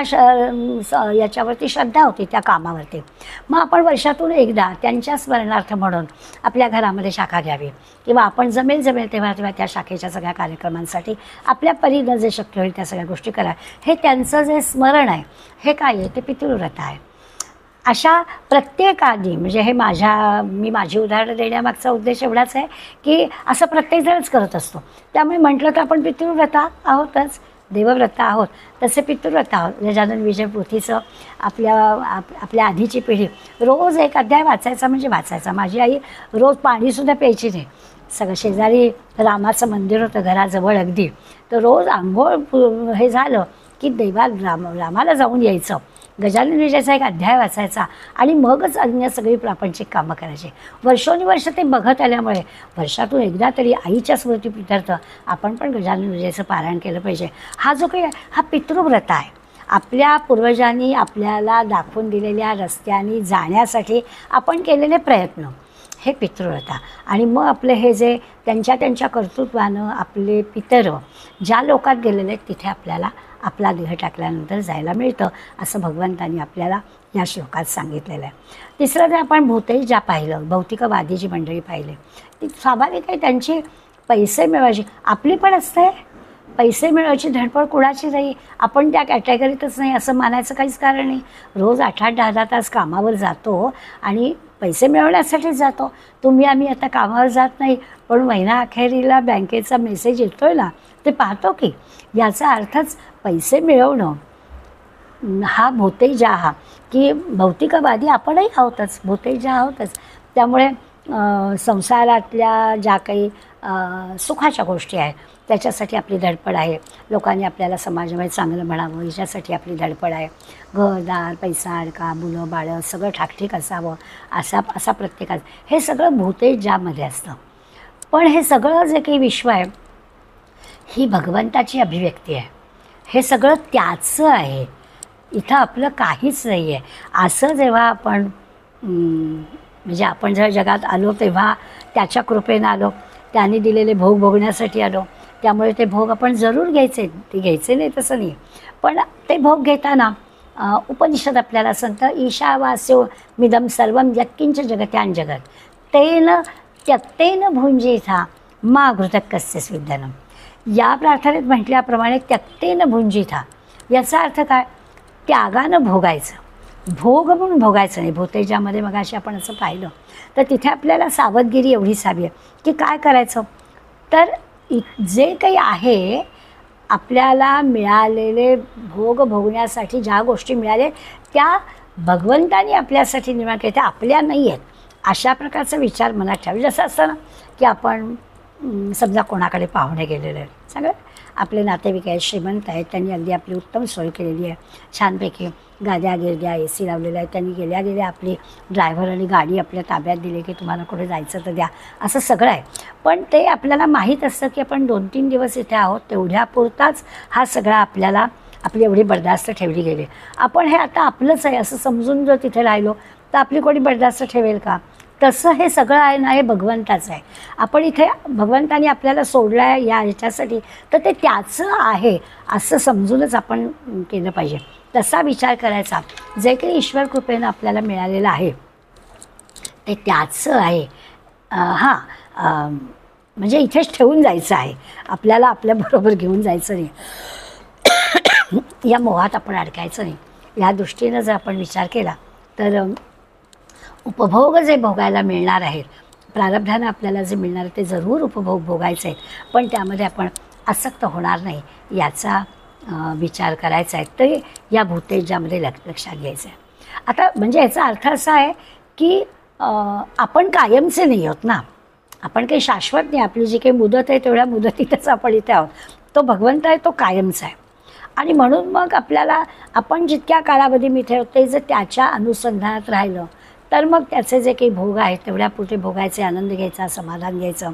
याच्यावरती श्रद्धा होती, त्या कामावरती. मग आपण वर्षातून एकदा त्यांच्या स्मरणार्थ म्हणून आपल्या घरामध्ये शाखा घ्यावी किंवा आपण जमेल तेव्हा त्या शाखेच्या सगळ्या कार्यक्रमांसाठी आपल्या परीनं जे शक्य होईल त्या सगळ्या गोष्टी करा. हे त्यांचं जे स्मरण आहे हे काय आहे, ते पितृव्रत आहे. अशा प्रत्येकाने म्हणजे हे मी माझी उदाहरणं देण्यामागचा उद्देश एवढाच आहे की असं प्रत्येकजणच करत असतो. त्यामुळे म्हटलं तर आपण पितृव्रता आहोतच, देवव्रत आहोत, तसे पितृव्रत आहोत. गजानन विजय पोथीचं आपल्या आधीची पिढी रोज एक अध्याय वाचायचा म्हणजे वाचायचा. माझी आई रोज पाणीसुद्धा प्यायची नाही. सगळं शेजारी रामाचं मंदिर होतं घराजवळ अगदी, तर रोज आंघोळ हे झालं की रामाला जाऊन यायचं, गजानन विजयचा एक अध्याय वाचायचा आणि मगच अन्य सगळी प्रापंचिक कामं करायची. वर्षोनुवर्ष ते बघत आल्यामुळे वर्षातून एकदा तरी आईच्या स्मृतीप्रित्यर्थ आपण पण गजानन विजयचं पारायण केलं पाहिजे. हा जो काही हा पितृव्रत आहे. आपल्या पूर्वजांनी आपल्याला दाखवून दिलेल्या रस्त्याने जाण्यासाठी आपण केलेले प्रयत्न, हे पितृव्रता. आणि मग आपले हे जे त्यांच्या कर्तृत्वानं आपले पितर ज्या लोकात गेलेले आहेत तिथे आपल्याला आपला देह टाकल्यानंतर जायला मिळतं, असं भगवंतांनी आपल्याला या श्लोकात सांगितलेलं आहे. तिसरं जर आपण भूतेजा पाहिलं, भौतिकवादी जी मंडळी पाहिली, ती स्वाभाविक आहे, त्यांची पैसे मिळवायची, आपली पण असते पैसे मिळवायची धडपड कुणाची नाही. आपण त्या कॅटेगरीतच नाही असं मानायचं काहीच कारण नाही. रोज 8-8, 10-10 तास कामावर जातो आणि पैसे मिळवण्यासाठीच जातो. आम्ही आता कामावर जात नाही, पण महिना अखेरीला बँकेचा मेसेज येतोय ना, ते पाहतो की. याचा अर्थच पैसे मिळवणं हा भूतेजा हा, की भौतिकवादी आपणही आहोतच, भूतेजा आहोतच. त्यामुळे संसारातल्या ज्या काही सुखाच्या गोष्टी आहेत त्याच्यासाठी आपली धडपड आहे. लोकांनी आपल्याला समाजामध्ये चांगलं म्हणावं याच्यासाठी आपली धडपड आहे. घरदार, पैसा, अडका, मुलं बाळं सगळं ठाकठीक असावं असा प्रत्येकाचं हे सगळं भूतेजामध्ये असतं. पण हे सगळं जे काही विश्व आहे ही भगवंताची अभिव्यक्ती आहे. हे सगळं त्याचं आहे, इथं आपलं काहीच नाही आहे. असं जेव्हा आपण म्हणजे आपण जेव्हा जगात आलो तेव्हा त्याच्या कृपेनं आलो, त्याने दिलेले भोग भोगण्यासाठी आलो. त्यामुळे ते भोग आपण जरूर घ्यायचे, ते घ्यायचे नाही तसं नाही, पण ते भोग घेताना उपनिषद आपल्याला सांगतं ईशावास्यो मिदम सर्वम यत्किंच जगत्यान जगत तेन त्यक्तेन भुंजिथा मा घृतक कस्य स्विद्धनम. या प्रार्थनेत म्हटल्याप्रमाणे त्यक्तेन भुंजिथा याचा अर्थ काय? त्यागानं भोगायचं. भोग म्हणून भोगायचं नाही. भूतेजामध्ये मगाशी आपण असं पाहिलं तर तिथे आपल्याला सावधगिरी एवढी हवी आहे की काय करायचं, तर जे काही आहे आपल्याला मिळालेले भोग भोगण्यासाठी ज्या गोष्टी मिळाल्या त्या भगवंतानी आपल्यासाठी निर्माण केल्या, त्या आपल्या नाही आहेत अशा प्रकारचा विचार मनात ठेवा. जसं असतं ना की आपण समजा कोणाकडे पाहुणे गेलेले आहेत, सगळं आपले नातेवाईक आहेत, श्रीमंत आहेत, त्यांनी अगदी आपली उत्तम सोय केलेली आहे, छानपैकी गाद्या गिरद्या ए सी लावलेल्या आहेत, त्यांनी गेल्या गेल्या आपली ड्रायव्हर आणि गाडी आपल्या ताब्यात दिली की तुम्हाला कुठे जायचं तर द्या, असं सगळं आहे. पण ते आपल्याला माहीत असतं की आपण 2-3 दिवस इथे आहोत, तेवढ्यापुरताच हा सगळा आपल्याला आपली एवढी बर्दास्त ठेवली गेली. आपण हे आता आपलंच आहे असं समजून जर तिथे राहिलो तर आपली कोणी बर्दास्त ठेवेल का? तसं हे सगळं आहे ना, हे भगवंताचं आहे. आपण इथे भगवंतानी आपल्याला सोडलं आहे या ह्याच्यासाठी, तर ते त्याचं आहे असं समजूनच आपण केलं पाहिजे. तसा विचार करायचा. जे काही ईश्वर कृपेनं आपल्याला मिळालेलं आहे ते त्याचं आहे. म्हणजे इथेच ठेवून जायचं आहे, आपल्याला आपल्याबरोबर घेऊन जायचं नाही. या मोहात आपण अडकायचं नाही. या दृष्टीनं जर आपण विचार केला तर उपभोग जे भोगायला मिळणार आहेत, प्रारब्धानं आपल्याला जे मिळणार आहे ते जरूर उपभोग भोगायचे आहेत, पण त्यामध्ये आपण आसक्त होणार नाही याचा विचार करायचा आहे. तरी या भूतेजामध्ये लक्षात घ्यायचं आहे. आता म्हणजे याचा अर्थ असा आहे की आपण कायमचे नाही आहोत ना, आपण काही शाश्वत नाही. आपली जी काही मुदत आहे तेवढ्या मुदतीतच आपण इथे आहोत. तो भगवंत आहे, तो कायमचा आहे. आणि म्हणून मग आपल्याला आपण जितक्या कालावधी मी ठेवते जर त्याच्या अनुसंधानात राहिलं तर मग त्याचे जे काही भोग आहेत तेवढ्यापुरते भोगायचे, आनंद घ्यायचा, समाधान घ्यायचं.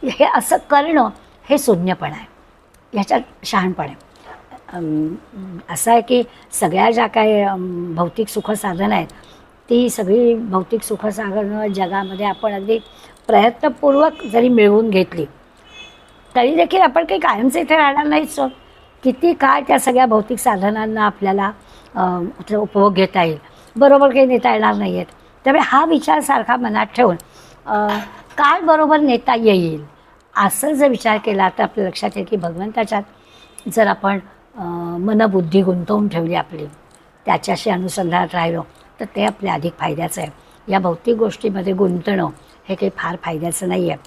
हे असं करणं हे शून्यपण आहे, ह्याच्यात शहाणपण आहे. असं आहे की सगळ्या ज्या काही भौतिक सुखसाधनं आहेत ती सगळी भौतिक सुखसाधनं जगामध्ये आपण अगदी प्रयत्नपूर्वक जरी मिळवून घेतली तरी देखील आपण काही कायमचे इथे राहणार नाहीच. किती काळ त्या सगळ्या भौतिक साधनांना आपल्याला उपभोग घेता येईल, बरोबर काही नेता येणार नाही आहेत. त्यामुळे हा विचार सारखा मनात ठेवून काळ बरोबर नेता येईल असं जर विचार केला तर आपल्या लक्षात येईल की भगवंताच्यात जर आपण मनबुद्धी गुंतवून ठेवली, आपली त्याच्याशी अनुसंधानात राहिलो तर ते आपल्या अधिक फायद्याचं आहे. या भौतिक गोष्टीमध्ये गुंतणं हे काही फार फायद्याचं नाही आहे.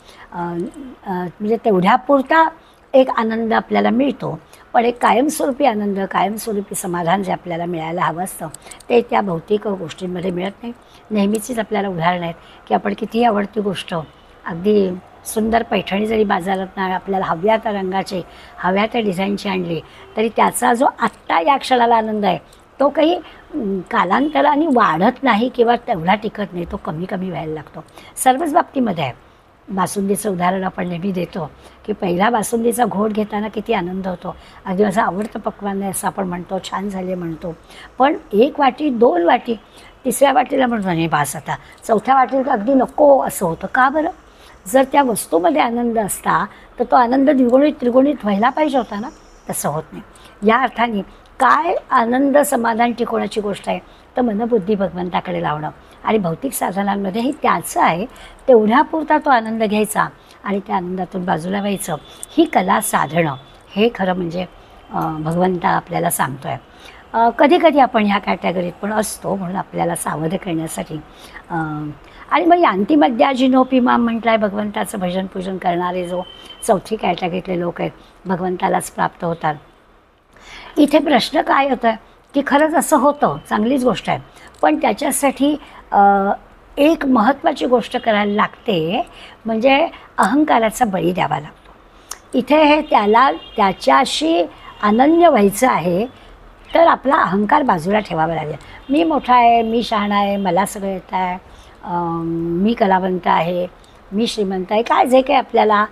म्हणजे तेवढ्यापुरता एक आनंद आपल्याला मिळतो, पण एक कायमस्वरूपी आनंद, कायमस्वरूपी समाधान जे आपल्याला मिळायला हवं असतं ते त्या भौतिक गोष्टींमध्ये मिळत नाही. नेहमीचीच आपल्याला उदाहरणं आहेत की आपण कितीही आवडती गोष्ट, अगदी सुंदर पैठणी जरी बाजारात आपल्याला हव्या त्या रंगाची, हव्या त्या डिझाईनची आणली तरी त्याचा जो आत्ता या क्षणाला आनंद आहे तो काही कालांतराने वाढत नाही किंवा तेवढा टिकत नाही, तो कमी कमी व्हायला लागतो. सर्वच बाबतीमध्ये आहे. बासुंदीचं उदाहरण आपण नेहमी देतो की पहिला बासुंदीचा घोट घेताना किती आनंद होतो, अगदी माझं आवडतं पक्वान आहे असं आपण म्हणतो, छान झाले म्हणतो. पण 1 वाटी 2 वाटी, 3ऱ्या वाटीला म्हणतो नाही बास आता, 4थ्या वाटीला अगदी नको असं होतं. का बरं? जर त्या वस्तूमध्ये आनंद असता तर तो आनंद द्विगुणित त्रिगुणित व्हायला पाहिजे होता ना, तसं होत नाही. या अर्थाने काय आनंद समाधान टिकवण्याची गोष्ट आहे तर मनबुद्धी भगवंताकडे लावणं आणि भौतिक साधनांमध्येही त्याचं आहे, तेवढ्यापुरता तो आनंद घ्यायचा आणि त्या आनंदातून बाजूला व्हायचं. ही कला साधणं हे खरं म्हणजे भगवंता आपल्याला सांगतो आहे. कधी कधी आपण ह्या कॅटेगरीत पण असतो, म्हणून आपल्याला सावध करण्यासाठी. आणि मग यांती मध्याजिनोपी माम म्हटलं आहे, भगवंताचं भजन पूजन करणारे जो 4थी कॅटेगरीतले लोक आहेत भगवंतालाच प्राप्त होतात. इथे प्रश्न काय होतं की खरंच असं होतं, चांगलीच गोष्ट आहे, पण त्याच्यासाठी एक महत्त्वाची गोष्ट करायला लागते, म्हणजे अहंकाराचा बळी द्यावा लागतो. इथे हे त्याला त्याच्याशी अनन्य व्हायचं आहे तर आपला अहंकार बाजूला ठेवावा लागेल. मी मोठा आहे, मी शहाणा आहे, मला सगळं येतं आहे, मी कलावंत आहे, मी श्रीमंत आहे, काय जे काही आपल्याला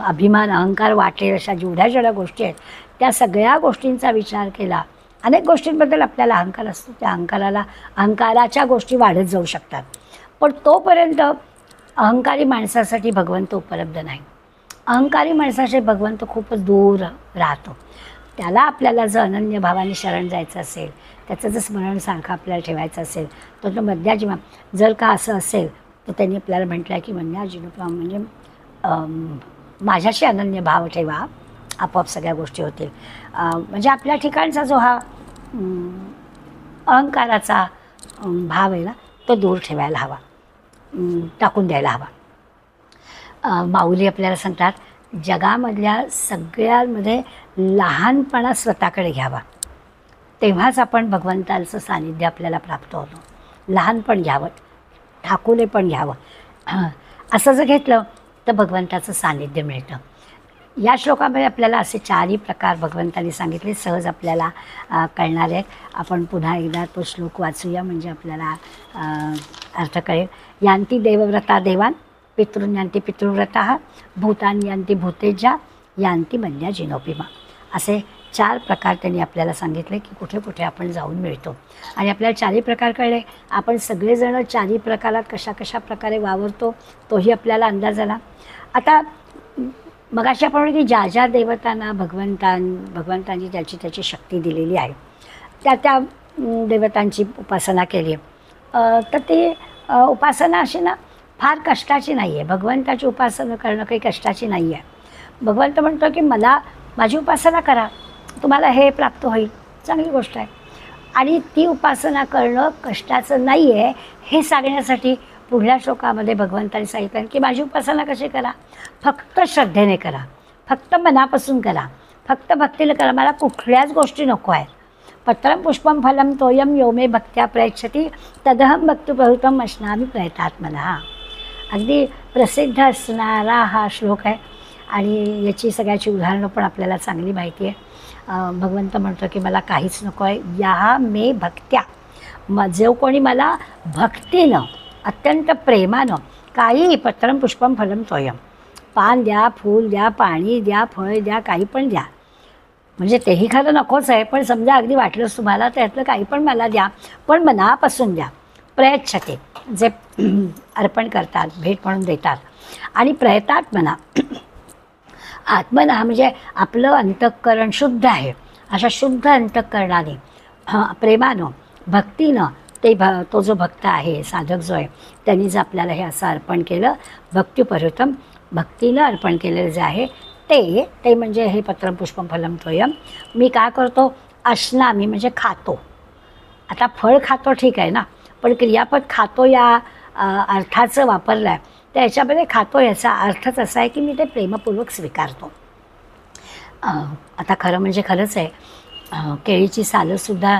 अभिमान अहंकार वाटेल अशा जेवढ्या जेवढ्या गोष्टी आहेत त्या सगळ्या गोष्टींचा विचार केला. अनेक गोष्टींबद्दल आपल्याला अहंकार असतो, त्या अहंकाराच्या गोष्टी वाढत जाऊ शकतात. पण तोपर्यंत अहंकारी माणसासाठी भगवंत उपलब्ध नाही. अहंकारी माणसाचे भगवंत खूपच दूर राहतो. त्याला आपल्याला जर अनन्य भावाने शरण जायचं असेल, त्याचं जर स्मरण सारखं आपल्याला ठेवायचं असेल, तर तो मध्याजीवा जर का असं असेल तर त्यांनी आपल्याला म्हटलं आहे की मध्याजीवा म्हणजे माझ्याशी अनन्य भाव ठेवा, आपोआप सगळ्या गोष्टी होतील. म्हणजे आपल्या ठिकाणचा जो हा अहंकाराचा भाव आहे ना, तो दूर ठेवायला हवा, टाकून द्यायला हवा. माऊली आपल्याला सांगतात, जगामधल्या सगळ्यांमध्ये लहानपणा स्वतःकडे घ्यावा, तेव्हाच आपण भगवंतांचं सानिध्य आपल्याला प्राप्त होतं. लहानपण घ्यावं, ठाकुलेपण घ्यावं. असं जर घेतलं तर भगवंताचं सानिध्य मिळतं. या श्लोकामध्ये आपल्याला असे 4ही प्रकार भगवंतांनी सांगितले, सहज आपल्याला कळणार आहेत. आपण पुन्हा एकदा तो श्लोक वाचूया, म्हणजे आपल्याला अर्थ कळेल. यांती देवव्रता देवान, पितॄन् यांती पितृव्रता, भूतानि यांती भूतेजा, यांती मन्या जिनोपिमा. असे 4 प्रकार त्यांनी आपल्याला सांगितले की कुठे कुठे आपण जाऊन मिळतो. आणि आपल्याला 4ही प्रकार कळले. आपण सगळेजण 4ही प्रकारात कशा कशा प्रकारे वावरतो तोही आपल्याला अंदाज आला. आता मगाशी आपण की ज्या ज्या देवतांना भगवंतांनी त्याची शक्ती दिलेली आहे, त्या देवतांची उपासना केली, तर ती उपासना अशी ना फार कष्टाची नाही आहे. भगवंताची उपासना करणं काही कष्टाची नाही आहे. भगवंत म्हणतो की मला माझी उपासना करा, तुम्हाला हे प्राप्त होईल, चांगली गोष्ट आहे. आणि ती उपासना करणं कष्टाचं नाही आहे हे सांगण्यासाठी पुढल्या श्लोकामध्ये भगवंतांनी सांगितलं की माझी उपासना कशी करा, फक्त श्रद्धेने करा, फक्त मनापासून करा, फक्त भक्तीने करा. मला कुठल्याच गोष्टी नको आहेत. पत्रम पुष्पम फलम तोयम यो मे भक्त्या प्रयच्छति तदहम भक्तिप्रवृत्तम अश्नामी प्रयतात्मनः. अगदी प्रसिद्ध असणारा हा श्लोक आहे आणि याची सगळ्याची उदाहरणं पण आपल्याला चांगली माहिती आहे. भगवंत म्हणतो की मला काहीच नको आहे, या मे भक्त्या, जो कोणी मला भक्तीनं अत्यंत प्रेमानं, काही पत्रम पुष्पम फलम तोयम, पान द्या, फूल द्या, पाणी द्या, फळ द्या, काही पण द्या, म्हणजे तेही खरं नकोच आहे, पण समजा अगदी वाटलंच तुम्हाला त्यातलं काही पण मला द्या, पण मनापासून द्या. प्रयच्छते, जे अर्पण करतात, भेट म्हणून देतात. आणि प्रयतात्मना, आत्मना म्हणजे आपलं अंतःकरण शुद्ध आहे, अशा शुद्ध अंतःकरणाने प्रेमानं भक्तीनं तो जो भक्त आहे, साधक जो आहे, त्यांनी जर आपल्याला हे असं अर्पण केलं, भक्तिपर्युतम, भक्तीनं अर्पण केलेलं जे आहे ते म्हणजे हे पत्रम पुष्पम फलम तोयम. मी काय करतो, अश्नामी म्हणजे खातो. आता फळ खातो ठीक आहे ना, पण क्रियापद खातो या अर्थाचं वापरलं आहे, तर याच्यामध्ये खातो याचा अर्थच असा आहे की मी ते प्रेमपूर्वक स्वीकारतो. आता खरं म्हणजे खरंच आहे, केळीची सालंसुद्धा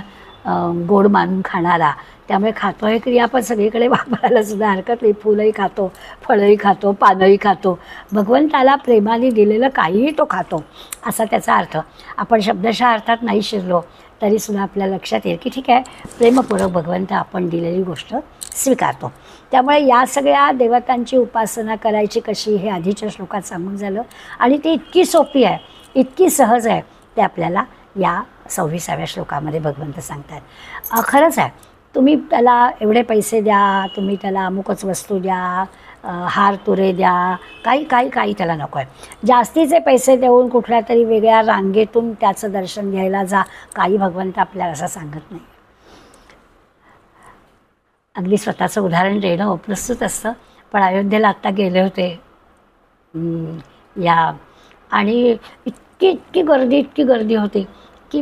गोड मानून खाणारा, त्यामुळे खातो हे क्रियापद सगळीकडे वापरायला सुद्धा हरकत नाही. फुलंही खातो, फळंही खातो, पानंही खातो. भगवंताला प्रेमाने दिलेलं काहीही तो खातो, असा त्याचा अर्थ. आपण शब्दशः अर्थात नाही शिरलो तरीसुद्धा आपल्या लक्षात येईल की ठीक आहे, प्रेमपूर्वक भगवंत आपण दिलेली गोष्ट स्वीकारतो. त्यामुळे या सगळ्या देवतांची उपासना करायची कशी हे आधीच्या श्लोकात सांगून झालं. आणि ती इतकी सोपी आहे, इतकी सहज आहे, ते आपल्याला या 26व्या श्लोकामध्ये भगवंत सांगतात. खरंच आहे, तुम्ही त्याला एवढे पैसे द्या, तुम्ही त्याला अमुकच वस्तू द्या, हार तुरे द्या, काही त्याला नको आहे. जास्तीचे पैसे देऊन कुठल्या तरी वेगळ्या रांगेतून त्याचं दर्शन घ्यायला जा, काही भगवंत आपल्याला असं सांगत नाही. अगदी स्वतःचं उदाहरण देणं अप्रस्तुत असतं, पण अयोध्येला आत्ता गेले होते या, आणि इतकी गर्दी होती की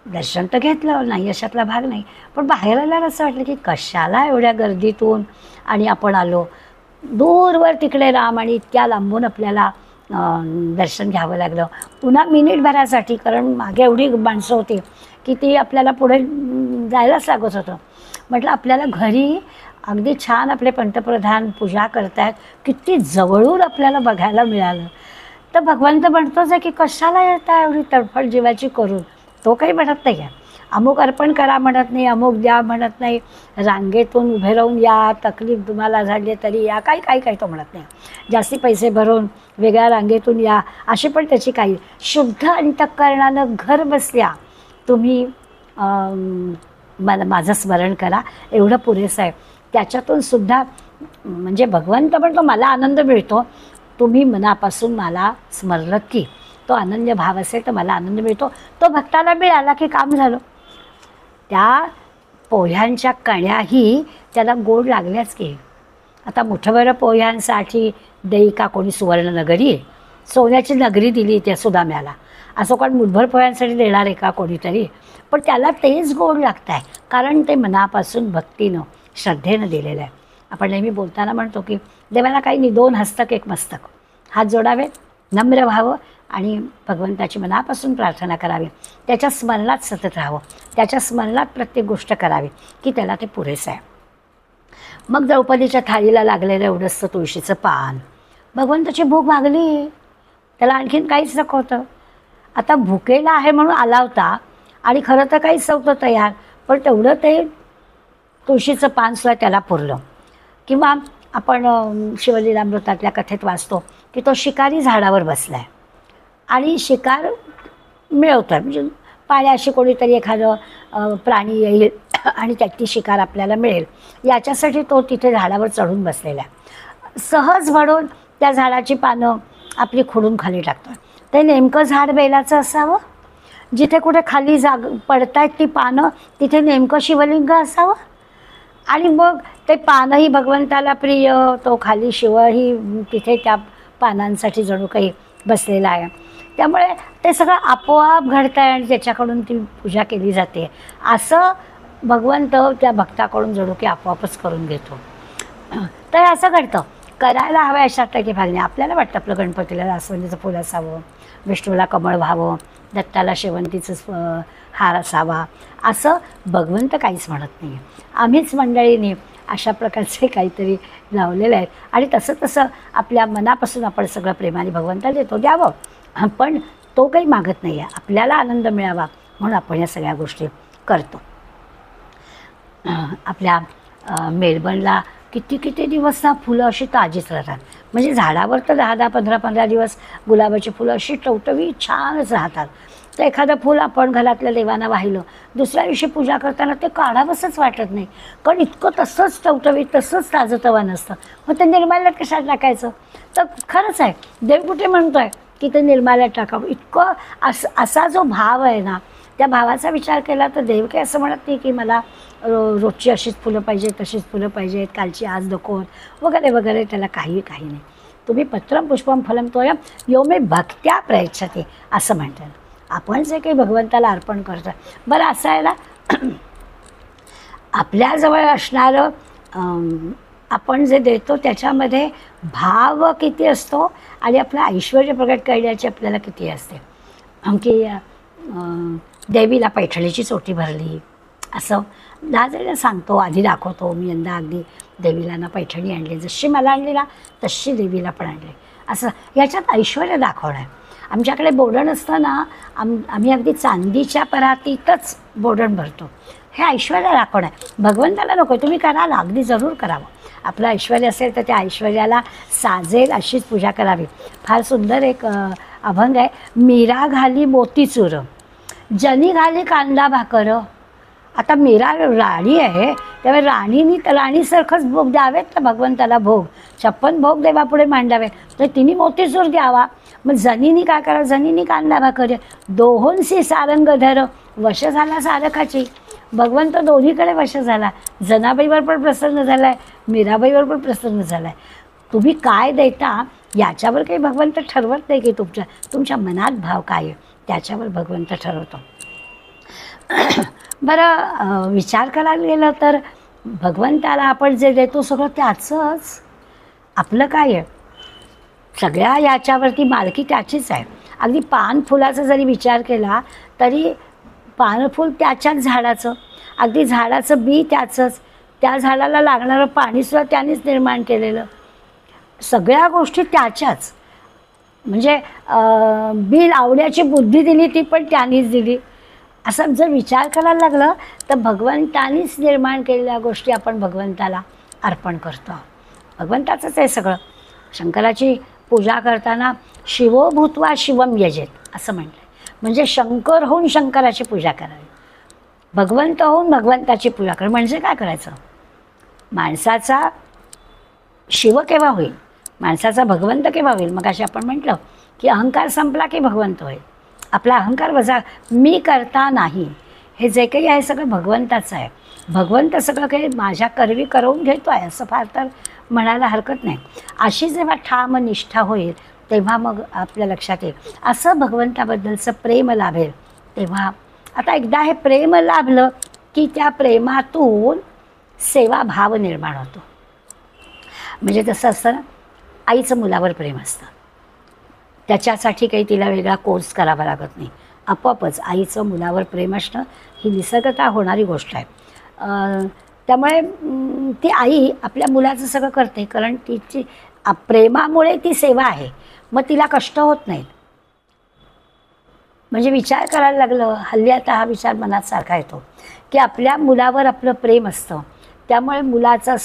दर्शन तर घेतलं नाही, अशातला भाग नाही, पण बाहेर आल्यावर असं वाटलं की कशाला एवढ्या गर्दीतून आणि आपण आलो. दूरवर तिकडे राम आणि इतक्या लांबून आपल्याला दर्शन घ्यावं लागलं, पुन्हा मिनिटभरासाठी, कारण मागे एवढी माणसं होती की ती आपल्याला पुढे जायलाच लागत होतं. म्हटलं आपल्याला घरी अगदी छान आपले पंतप्रधान पूजा करतायत, किती जवळून आपल्याला बघायला मिळालं. तर भगवंत म्हणतोच आहे की कशाला येता एवढी तडफड जीवाची करून. तो काही म्हणत नाही आहे, अमुक अर्पण करा म्हणत नाही, अमुक द्या म्हणत नाही, रांगेतून उभे राहून या, तकलीफ तुम्हाला झाली तरी या, काही तो म्हणत नाही. जास्ती पैसे भरून वेगळ्या रांगेतून या, अशी पण त्याची काही. शुद्ध अंतःकरणानं घर बसल्या तुम्ही माझं स्मरण करा, एवढं पुरेसं आहे. त्याच्यातून सुद्धा म्हणजे भगवंत म्हणतो मला आनंद मिळतो, तुम्ही मनापासून मला स्मरलत की तो अनन्य भाव असेल तर मला आनंद मिळतो. तो भक्ताला मिळाला की काम झालं. त्या पोह्यांच्या कण्याही त्याला गोड लागल्याच की. आता मुठभर पोह्यांसाठी देई का कोणी सुवर्ण नगरी, सोन्याची नगरी दिली त्या सुदाम्याला, असं कोण मुठभर पोह्यांसाठी देणार आहे का कोणीतरी. पण त्याला तेच गोड लागत आहे, कारण ते मनापासून भक्तीनं श्रद्धेनं दिलेलं आहे. आपण नेहमी बोलताना म्हणतो की देवाला काही नाही, 2 हस्तक 1 मस्तक. हात जोडावेत, नम्र व्हावं आणि भगवंताची मनापासून प्रार्थना करावी. त्याच्या स्मरणात सतत राहावं, त्याच्या स्मरणात प्रत्येक गोष्ट करावी की त्याला ते पुरेसं आहे. मग द्रौपदीच्या थाळीला लागलेलं एवढंसं तुळशीचं पान, भगवंताची भूक भागली, त्याला आणखीन काहीच नको होतं. आता भुकेला आहे म्हणून आला होता आणि खरं तर काहीच नव्हतं तयार, पण तेवढं ते तुळशीचं पानसुद्धा त्याला पुरलं. किंवा आपण शिवलीलामृतातल्या कथेत वाचतो की तो शिकारी झाडावर बसला आहे आणि शिकार मिळवतो आहे, म्हणजे पाण्याशी कोणीतरी एखादं प्राणी येईल आणि त्याची शिकार आपल्याला मिळेल याच्यासाठी तो तिथे झाडावर चढून बसलेला आहे. सहज म्हणून त्या झाडाची पानं आपली खुडून खाली टाकतात. ते नेमकं झाड बेलाचं असावं, जिथे कुठे खाली पडतायत ती पानं तिथे नेमकं शिवलिंग असावं, आणि मग ते पानही भगवंताला प्रिय, तो खाली शिवही तिथे त्या पानांसाठी जणू काही बसलेला आहे. त्यामुळे ते सगळं आपोआप घडतं आहे आणि त्याच्याकडून ती पूजा केली जाते. असं भगवंत त्या भक्ताकडून जणू की आपोआपच करून घेतो. तर असं घडतं. करायला हवं अशा टक्के भाग नाही. आपल्याला वाटतं आपलं गणपतीला जास्वंदीचं फुल असावं, विष्णूला कमळ व्हावं, दत्ताला शेवंतीचं हार असावा, असं भगवंत काहीच म्हणत नाही. आम्हीच मंडळीने अशा प्रकारचे काहीतरी लावलेलं आहे आणि तसं आपल्या मनापासून आपण सगळं प्रेमाने भगवंताला देतो. द्यावं, पण तो काही मागत नाही आहे. आपल्याला आनंद मिळावा म्हणून आपण या सगळ्या गोष्टी करतो. आपल्या मेलबर्नला किती दिवस ना फुलं अशी ताजीच राहतात. म्हणजे झाडावर तर 10-10, 15-15 दिवस गुलाबाची फुलं अशी टवटवी छानच राहतात. तर एखादं फूल आपण घरातल्या देवांना वाहिलं, दुसऱ्या दिवशी पूजा करताना ते काढावंसंच वाटत नाही, कारण इतकं तसंच टवटवीत तसंच ताजंतवानं असतं. मग ते निर्माल्यात कशात टाकायचं? तर खरंच आहे, देव कुठे म्हणतो आहे की ते निर्माल्यात टाकावं. इतकं असा जो भाव आहे ना, त्या भावाचा विचार केला तर देव काही असं म्हणत नाही की मला रोजची अशीच फुलं पाहिजेत, तशीच फुलं पाहिजेत, कालची आज नको वगैरे वगैरे. त्याला काही नाही. तुम्ही पत्रम पुष्पम फलम तोयम यो मे भक्त्या प्रयच्छते असं म्हणतात. आपण जे काही भगवंताला अर्पण करतो, बरं असं आहे ना, आपल्याजवळ असणारं आपण जे देतो त्याच्यामध्ये भाव किती असतो आणि आपलं ऐश्वर्य प्रगट करण्याची आपल्याला किती असते. की देवीला पैठणीची चोटी भरली असं लाजायला सांगतो, आधी दाखवतो. मी यंदा अगदी देवीला ना पैठणी आणली, जशी मला आणली ना तशी देवीला पण आणली, असं याच्यात ऐश्वर्य दाखवणं आहे. आमच्याकडे बोडण असतं ना, आम्ही अगदी चांदीच्या परातीतच बोडण भरतो. हे ऐश्वर्य दाखवणं आहे. भगवंताला नको, तुम्ही कराल, अगदी जरूर करावं. आपलं ऐश्वर्य असेल तर त्या ऐश्वर्याला साजेल अशीच पूजा करावी. फार सुंदर एक अभंग आहे. मीरा घाली मोतीचूर, जनी घाली कांदा भाकर. आता मीरा राणी आहे, त्यामुळे राणीसारखंच भोग द्यावेत तर भगवंताला भोग 56 भोग देवापुढे मांडावे, तर तिने मोतीचूर द्यावा. मग जनीनी काय करा, जनीनी कांदा भाकर, दोहोंशी सारंग धर, वश झाला सारकाची. भगवंत दोन्हीकडे वश झाला. जनाबाईवर पण प्रसन्न झाला आहे, मीराबाईवर पण प्रसन्न झाला आहे. तुम्ही काय देता याच्यावर काही भगवंत ठरवत नाही की तुमच्या मनात भाव काय आहे त्याच्यावर भगवंत ठरवतो. बरं, विचार करायला गेलं तर भगवंताला आपण जे देतो सगळं त्याचंच. आपलं काय आहे, सगळ्या याच्यावरती मालकी त्याचीच आहे. अगदी पान फुलाचा जरी विचार केला तरी पानफूल त्याच्याच झाडाचं, अगदी झाडाचं बी त्याचंच, त्या झाडाला लागणारं पाणीसुद्धा त्यानेच निर्माण केलेलं, सगळ्या गोष्टी त्याच्याच. म्हणजे बी लावण्याची बुद्धी दिली ती पण त्यानेच दिली. असं जर विचार करायला लागलं तर भगवंतानीच निर्माण केलेल्या गोष्टी आपण भगवंताला अर्पण करतो. भगवंताचंच आहे सगळं. शंकराची पूजा करताना शिवो भूत्वा शिवम यजेत असं म्हटलं. म्हणजे शंकर होऊन शंकराची पूजा करावी, भगवंत होऊन भगवंताची पूजा करावी. म्हणजे काय करायचं, माणसाचा शिव केव्हा होईल, माणसाचा भगवंत केव्हा होईल? मग अशी आपण म्हटलं की अहंकार संपला की भगवंत होईल. आपला अहंकार वजा, मी करता नाही, हे जे काही आहे सगळं भगवंताचं आहे. भगवंत सगळं काही माझ्या करवी करवून घेतो आहे असं फार तर म्हणायला हरकत नाही. अशी जेव्हा ठाम निष्ठा होईल तेव्हा मग आपल्या लक्षात येईल, असं भगवंताबद्दलचं प्रेम लाभेल. तेव्हा आता एकदा हे प्रेम लाभलं की त्या प्रेमातून सेवाभाव निर्माण होतो. म्हणजे तसं असतं ना, आईचं मुलावर प्रेम असतं, त्याच्यासाठी काही तिला वेगळा कोर्स करावा लागत नाही. आपोआपच आईचं मुलावर प्रेम असणं ही निसर्गतः होणारी गोष्ट आहे. त्यामुळे ती आई आपल्या मुलाचं सगळं करते, कारण तिची प्रेमामुळे ती सेवा आहे. मग तिला कष्ट होत नाहीत. म्हणजे विचार करायला लागलं, हल्ली आता हा विचार मनात सारखा येतो की आपल्या मुलावर आपलं प्रेम असतं, त्यामुळे मुलाचं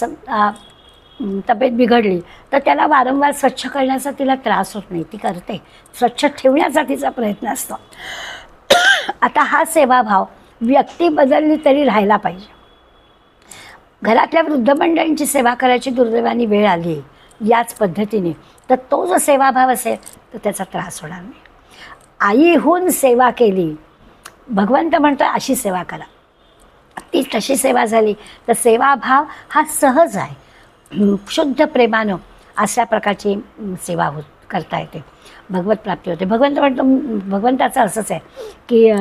तब्येत बिघडली तर त्याला वारंवार स्वच्छ करण्याचा तिला त्रास होत नाही, ती करते. स्वच्छ ठेवण्याचा तिचा प्रयत्न असतो. आता हा सेवाभाव व्यक्ती बदलली तरी राहायला पाहिजे. घरातल्या वृद्ध मंडळींची सेवा करायची दुर्दैवाने वेळ आली याच पद्धतीने, तर तो जो सेवाभाव असेल तर त्याचा त्रास होणार नाही. आईहून सेवा केली, भगवंत म्हणतो अशी सेवा करा, ती तशी सेवा झाली तर सेवाभाव हा सहज आहे. शुद्ध प्रेमानं अशा प्रकारची सेवा करता येते, भगवत प्राप्ती होते. भगवंत म्हणतो, भगवंताचं असंच आहे की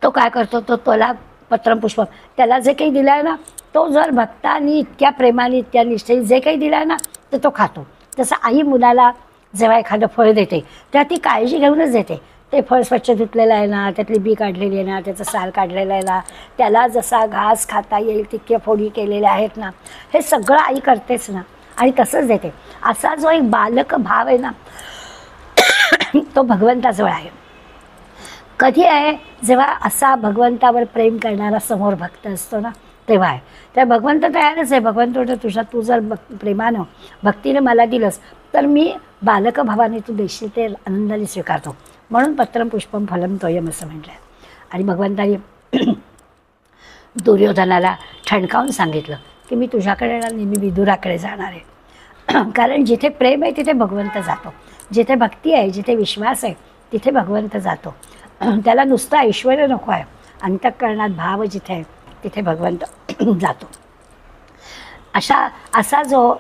तो काय करतो, तो तोला पत्रम पुष्प, त्याला जे काही दिलं आहे ना, तो जर भक्तांनी इतक्या प्रेमाने इतक्या निष्ठेने जे काही दिलं आहे ना तर तो खातो. तसं आई मुलाला जेव्हा एखादं फळ देते तेव्हा ती काळजी घेऊनच देते. ते फळ स्वच्छ धुतलेलं आहे ना, त्यातली बी काढलेली आहे ना, त्याचं साल काढलेलं आहे ना, त्याला जसा घास खाता येईल तितक्या फोडी केलेल्या आहेत ना, हे सगळं आई करतेच ना, आणि तसंच देते. असा जो एक बालक भाव आहे ना तो भगवंताजवळ आहे. कधी आहे? जेव्हा असा भगवंतावर प्रेम करणारा समोर भक्त असतो ना तेव्हा आहे. तर भगवंत तयारच आहे. भगवंत म्हणतो, तू जर प्रेमानं भक्तीनं मला दिलंस तर मी बालक भावाने तू देशील ते आनंदाने स्वीकारतो. म्हणून पत्रम पुष्पम फलम तोयम असं म्हटलं आहे. आणि भगवंताने दुर्योधनाला ठणकावून सांगितलं की मी तुझ्याकडे येणार नाही, मी विदुराकडे जाणार आहे. कारण जिथे प्रेम आहे तिथे भगवंत जातो, जिथे भक्ती आहे, जिथे विश्वास आहे तिथे भगवंत जातो. त्याला नुसतं ऐश्वर्य नको आहे, अंतःकरणात भाव जिथे आहे तिथे भगवंत जातो. असा जो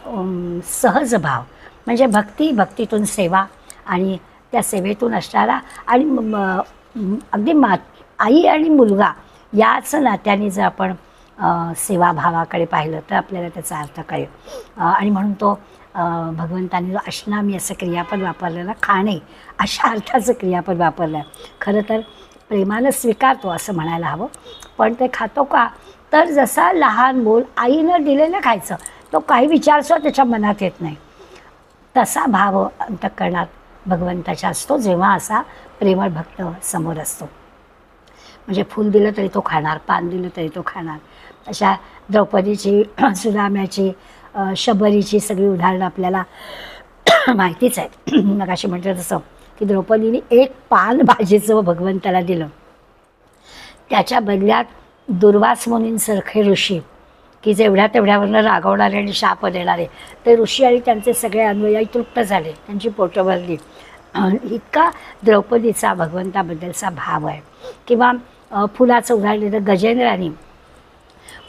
सहज भाव म्हणजे भक्तीतून सेवा, आणि त्या सेवेतून असणारा, आणि अगदी आई आणि मुलगा याच नात्याने जर आपण सेवाभावाकडे पाहिलं तर आपल्याला त्याचा अर्थ कळेल. आणि म्हणून तो भगवंताने जो अष्टामी असं क्रियापद वापरलेलं, खाणे अशा अर्थाचं क्रियापद वापरलं आहे. खरं तर प्रेमानं स्वीकारतो असं म्हणायला हवं. पण ते खातो का? तर जसा लहान मूल आईनं दिलेलं खायचं, तो काही विचारसुद्धा त्याच्या मनात येत नाही, तसा भाव अंतःकरणात भगवंताच्या असतो जेव्हा असा प्रेमळ भक्त समोर असतो. म्हणजे फूल दिलं तरी तो खाणार, पान दिलं तरी तो खाणार. अशा द्रौपदीची, सुदाम्याची, शबरीची सगळी उदाहरणं आपल्याला माहितीच आहेत. मग अशी म्हटलं तसं की द्रौपदीने एक पान भाजीचं भगवंताला दिलं, त्याच्या बदल्यात दुर्वास मुनींसारखे ऋषी की जे एवढ्या तेवढ्यावरनं रागवणारे आणि शाप देणारे, ते ऋषी आणि त्यांचे सगळे अन्वयी तृप्त झाले, त्यांची पोटं भरली. इतका द्रौपदीचा भगवंताबद्दलचा भाव आहे. किंवा फुलाचं उदाहरण दिलं, गजेंद्राने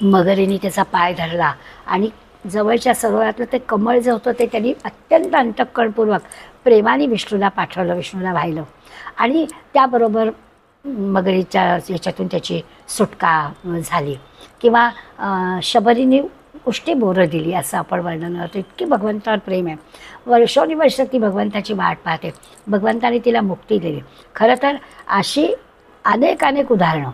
मगरीने त्याचा पाय धरला आणि जवळच्या सरोवरातलं ते कमळ जे होतं ते त्यांनी अत्यंत अंतःकरणपूर्वक प्रेमाने विष्णूला पाठवलं, विष्णूला वाहिलं, आणि त्याबरोबर मगरीच्या याच्यातून त्याची सुटका झाली. किंवा शबरीने उष्टी बोरं दिली असं आपण वर्णन होतं. इतकी भगवंतावर प्रेम आहे, वर्षोनिवर्ष ती भगवंताची वाट पाहते, भगवंताने तिला मुक्ती दिली. खरं तर अशी अनेक उदाहरणं.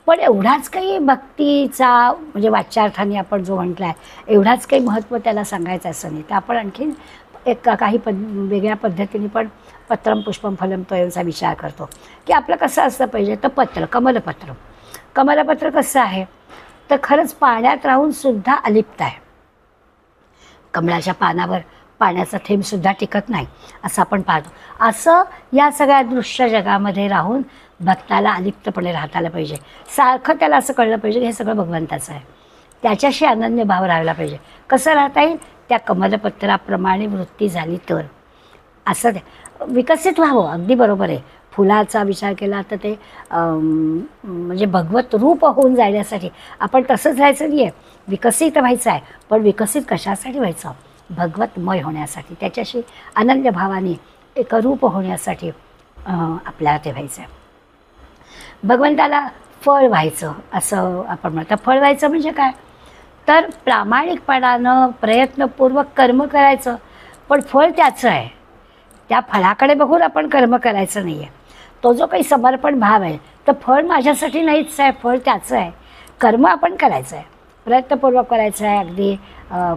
पण एवढाच काही भक्तीचा म्हणजे वाच्यार्थाने आपण जो म्हटला आहे एवढाच काही महत्त्व त्याला सांगायचं असं नाही. तर आपण आणखीन काही वेगळ्या पद्धतीने पण पत्रम पुष्पम फलम तोयमचा विचार करतो की आपलं कसं असलं पाहिजे. तर कमलपत्र कसं आहे तर खरंच पाण्यात राहून सुद्धा अलिप्त आहे. कमळाच्या पानावर पाण्याचा थेंबसुद्धा टिकत नाही असं आपण पाहतो. असं या सगळ्या दृश्य जगामध्ये राहून भक्ताला अलिप्तपणे राहता आलं पाहिजे. सारखं त्याला असं कळलं पाहिजे की हे सगळं भगवंताचं आहे, त्याच्याशी अनन्य भाव राहायला पाहिजे. कसं राहता येईल त्या कमलपत्राप्रमाणे वृत्ती झाली तर असं ते विकसित व्हावं. अगदी बरोबर आहे. फुलाचा विचार केला तर ते म्हणजे भगवत रूप होऊन जाण्यासाठी आपण तसंच राहायचं नाही आहे, विकसित व्हायचं आहे. पण विकसित कशासाठी व्हायचं? भगवतमय होण्यासाठी, त्याच्याशी अनन्य भावाने एकरूप होण्यासाठी आपल्याला ते व्हायचं आहे. भगवंताला फळ व्हायचं असं आपण म्हणतो. फळ व्हायचं म्हणजे काय? तर प्रामाणिकपणानं प्रयत्नपूर्वक कर्म करायचं, पण फळ त्याचं आहे. त्या फळाकडे बघून आपण कर्म करायचं नाही आहे. तो जो काही समर्पण भाव आहे तर फळ माझ्यासाठी नाहीच आहे, फळ त्याचं आहे. कर्म आपण करायचं आहे, प्रयत्नपूर्वक करायचं आहे, अगदी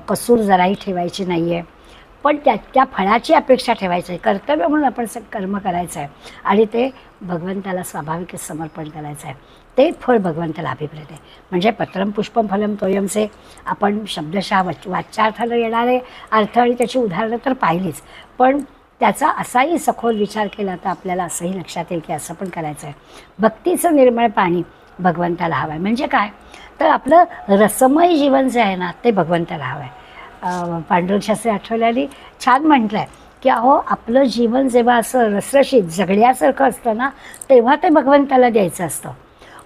कसूर जराही ठेवायची नाही आहे. पण त्या फळाची अपेक्षा ठेवायची आहे. कर्तव्य म्हणून आपण कर्म करायचं आहे आणि ते भगवंताला स्वाभाविक समर्पण करायचं आहे. ते फळ भगवंताला अभिप्रेत आहे. म्हणजे पत्रम पुष्पम फलम तोयमचे आपण शब्दशः वाच्यार्थाला येणारे अर्थ आणि त्याची उदाहरणं तर पाहिलीच, पण त्याचा असाही सखोल विचार केला तर आपल्याला असंही लक्षात येईल की असं पण करायचं आहे. भक्तीचं निर्मळ पाणी भगवंताला हवं आहे. म्हणजे काय? तर आपलं रसमय जीवन जे आहे ना ते भगवंताला हवं आहे. पांडुरंग शास्त्री आठवल्याने छान म्हटलं आहे की अहो आपलं जीवन जेव्हा असं रसरशीत जगण्यासारखं असतं ना तेव्हा ते भगवंताला द्यायचं असतं.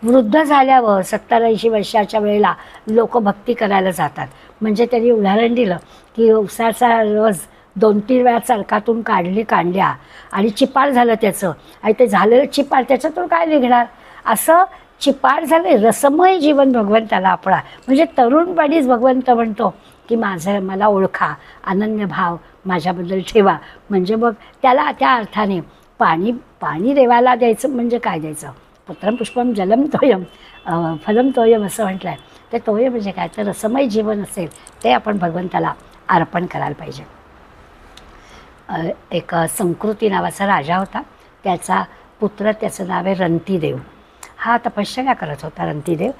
वृद्ध झाल्यावर 70-80 वर्षाच्या वेळेला लोक भक्ती करायला जातात. म्हणजे त्यांनी उदाहरण दिलं की उसाचा रस 2-3 वेळा चरकातून काढल्या आणि चिपाड झालं त्याचं, आणि ते झालेलं चिपाड त्याच्यातून काय निघणार? असं चिपाड झाले रसमय जीवन भगवंताला आपला. म्हणजे तरुणपणीच भगवंत म्हणतो की मला ओळखा, अनन्य भाव माझ्याबद्दल ठेवा. म्हणजे मग त्याला त्या अर्थाने पाणी देवाला द्यायचं म्हणजे काय द्यायचं? पत्रम पुष्पम जलम तोयम फलम तोयम असं म्हटलं आहे. ते तोय म्हणजे काय? तर रसमय जीवन असेल ते आपण भगवंताला अर्पण करायला पाहिजे. एक संकृती नावाचा राजा होता. त्याचा पुत्र, त्याचं नाव आहे रंतीदेव. हा तपश्चर्या करत होता रंतीदेव,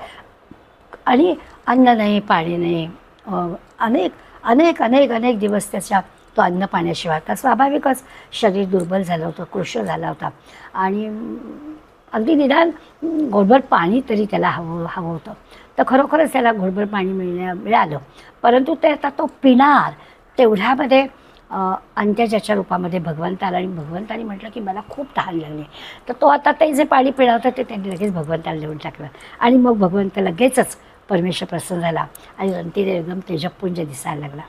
आणि अन्न नाही, पाणी नाही, अनेक दिवस त्याच्या तो अन्न पाण्याशिवाय होता. स्वाभाविकच शरीर दुर्बल झालं होतं, कृश झाला होता, आणि अगदी निदान घोटभर पाणी तरी त्याला हवं होतं. तर खरोखरच त्याला घोटभर पाणी मिळालं, परंतु ते आता तो पिणार तेवढ्यामध्ये अंत्यजाच्या रूपामध्ये भगवंताला, आणि भगवंताने म्हटलं की मला खूप तहान लागली. तर तो आता ते जे पाणी पिणार होतं ते त्यांनी लगेच भगवंताला देऊन टाकलं, आणि मग भगवंत लगेचच परमेश्वर प्रसन्न झाला आणि रंतीदेव एकदम तेजपुंज दिसायला लागला.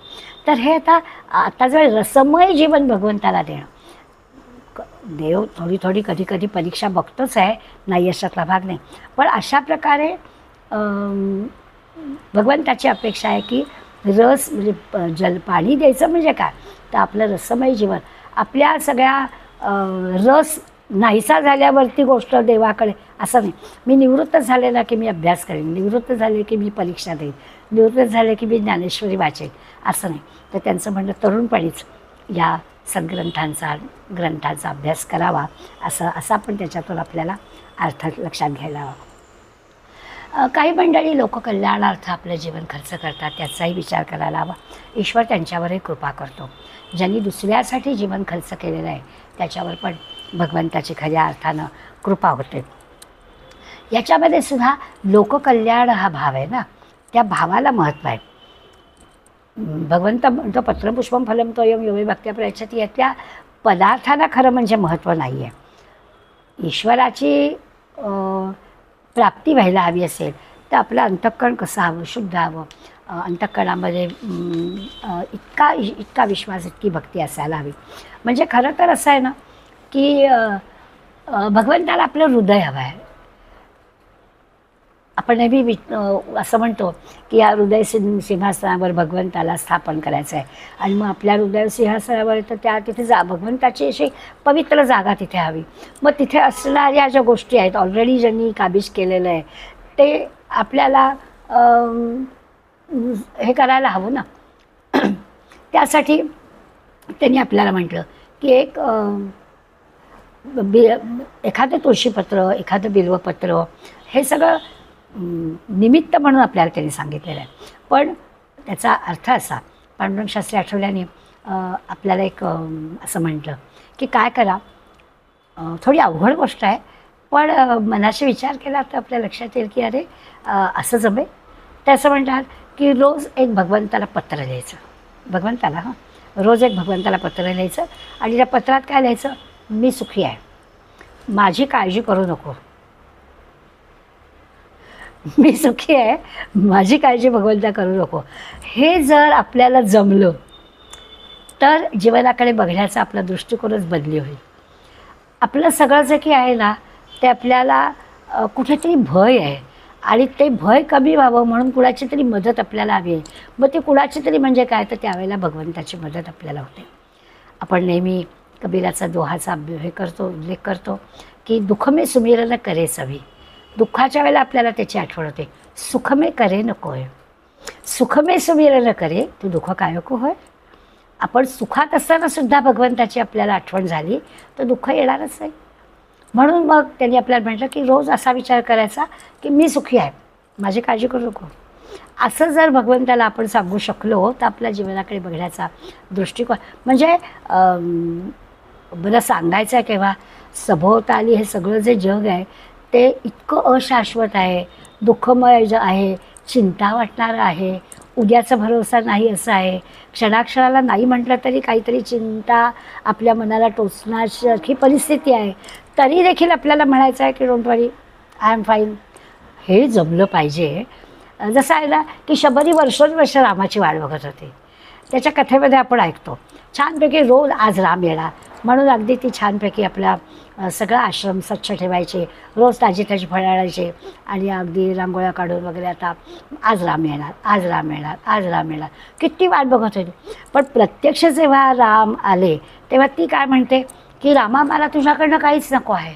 तर हे आता जर रसमय जीवन भगवंताला देणं, देव थोडी कधी परीक्षा बघतोच आहे, नाही अशातला भाग नाही, पण अशा प्रकारे भगवंताची अपेक्षा आहे की रस म्हणजे पाणी द्यायचं म्हणजे काय? तर आपलं रसमय जीवन, आपल्या सगळ्या रस नाहीसा झाल्यावरती गोष्ट देवाकडे असं नाही. मी निवृत्त झाले ना की मी अभ्यास करेन, निवृत्त झाले की मी परीक्षा देईन, निवृत्त झाले की मी ज्ञानेश्वरी वाचेन, असं नाही. तर त्यांचं म्हणणं तरुणपणीच या ग्रंथांचा अभ्यास करावा, असा पण त्याच्यातून आपल्याला अर्थ लक्षात घ्यायला हवा. काही मंडळी लोककल्याणार्थ आपलं जीवन खर्च करतात, त्याचाही विचार करायला हवा. ईश्वर त्यांच्यावरही कृपा करतो. ज्यांनी दुसऱ्यासाठी जीवन खर्च केलेलं आहे त्याच्यावर पण भगवंताची खऱ्या अर्थानं कृपा होते. याच्यामध्ये सुद्धा लोककल्याण हा भाव आहे ना, त्या भावाला महत्त्व आहे. भगवंत म्हणतो पत्रपुष्पम फलम तोयम योगी भक्त्या प्रयच्छति, यातल्या पदार्थाला खरं म्हणजे महत्त्व नाही आहे. ईश्वराची प्राप्ती व्हायला हवी असेल तर आपलं अंतःकरण कसं हवं? शुद्ध हवं. अंतःकरणामध्ये इतका विश्वास, इतकी भक्ती असायला हवी. म्हणजे खरं तर असं आहे ना की भगवंताला आपलं हृदय हवं आहे. आपण नेहमी असं म्हणतो की या हृदय सिंहासनावर भगवंताला स्थापन करायचं आहे, आणि मग आपल्या हृदय सिंहासनावर तर तिथे भगवंताची अशी पवित्र जागा तिथे हवी. मग तिथे असणाऱ्या ज्या गोष्टी आहेत ऑलरेडी ज्यांनी काबीज केलेलं आहे ते आपल्याला हे करायला हवं ना. त्यासाठी त्यांनी आपल्याला म्हटलं की एखादं तुळशीपत्र, एखादं बिल्वपत्र, हे सगळं निमित्त म्हणून आपल्याला त्यांनी सांगितलेलं आहे. पण त्याचा अर्थ असा, पांडुरंग शास्त्री आठवल्याने आपल्याला एक असं म्हटलं की काय करा, थोडी अवघड गोष्ट आहे, पण मनाशी विचार केला तर आपल्या लक्षात येईल की अरे असं जमेल. ते असं म्हणतात की रोज एक भगवंताला पत्र लिहायचं. भगवंताला, रोज एक भगवंताला पत्र लिहायचं आणि त्या पत्रात काय लिहायचं, मी सुखी आहे, माझी काळजी करू नको, मी सुखी आहे, माझी काळजी भगवंता करू नको. हे जर आपल्याला जमलं तर जीवनाकडे बघण्याचा आपला दृष्टिकोनच बदली होईल. आपलं सगळं जे काही आहे ना ते आपल्याला कुठेतरी भय आहे आणि ते भय कमी व्हावं म्हणून कुणाची तरी मदत आपल्याला हवी आहे. मग ती कुणाची तरी म्हणजे काय, तर त्यावेळेला भगवंताची मदत आपल्याला होते. आपण नेहमी कबीराचा दोहाचा उल्लेख करतो की दुःख में सुमिरन करे सवी. दुःखाच्या वेळेला आपल्याला त्याची आठवण होते. सुख में करे नको आहे, सुख में सुमिरन करे तू दुःख कायको होय. आपण सुखात असताना सुद्धा भगवंताची आपल्याला आठवण झाली तर दुःख येणारच नाही. म्हणून मग त्यांनी आपल्याला म्हटलं की रोज असा विचार करायचा की मी सुखी आहे, माझी काळजी करू नको. असं जर भगवंताला आपण सांगू शकलो तर आपल्या जीवनाकडे बघण्याचा दृष्टिकोन म्हणजे बरं सांगायचं आहे केव्हा, सभोवताली हे सगळं जे जग आहे ते इतकं अशाश्वत आहे, दुःखमय आहे, चिंता वाटणारं आहे, उद्याचा भरोसा नाही असं आहे. क्षणाक्षणाला नाही म्हटलं तरी काहीतरी चिंता आपल्या मनाला टोचण्यासारखी परिस्थिती आहे. तरी देखील आपल्याला म्हणायचं आहे की don't worry, I am fine. हे जमलं पाहिजे. जसं आहे ना की शबरी वर्षोनवर्ष रामाची वाट बघत होती. त्याच्या कथेमध्ये आपण ऐकतो छानपैकी रोज आज राम येणार म्हणून अगदी ती छानपैकी आपला सगळा आश्रम स्वच्छ ठेवायचे, रोज ताजी ताजी फळं आणायचे आणि अगदी रांगोळ्या काढून वगैरे आता आज राम येणार, आज राम येणार, आज राम येणार, किती वाट बघत होती. पण प्रत्यक्ष जेव्हा राम आले तेव्हा ती काय म्हणते की रामा मला तुझ्याकडनं काहीच नको आहे,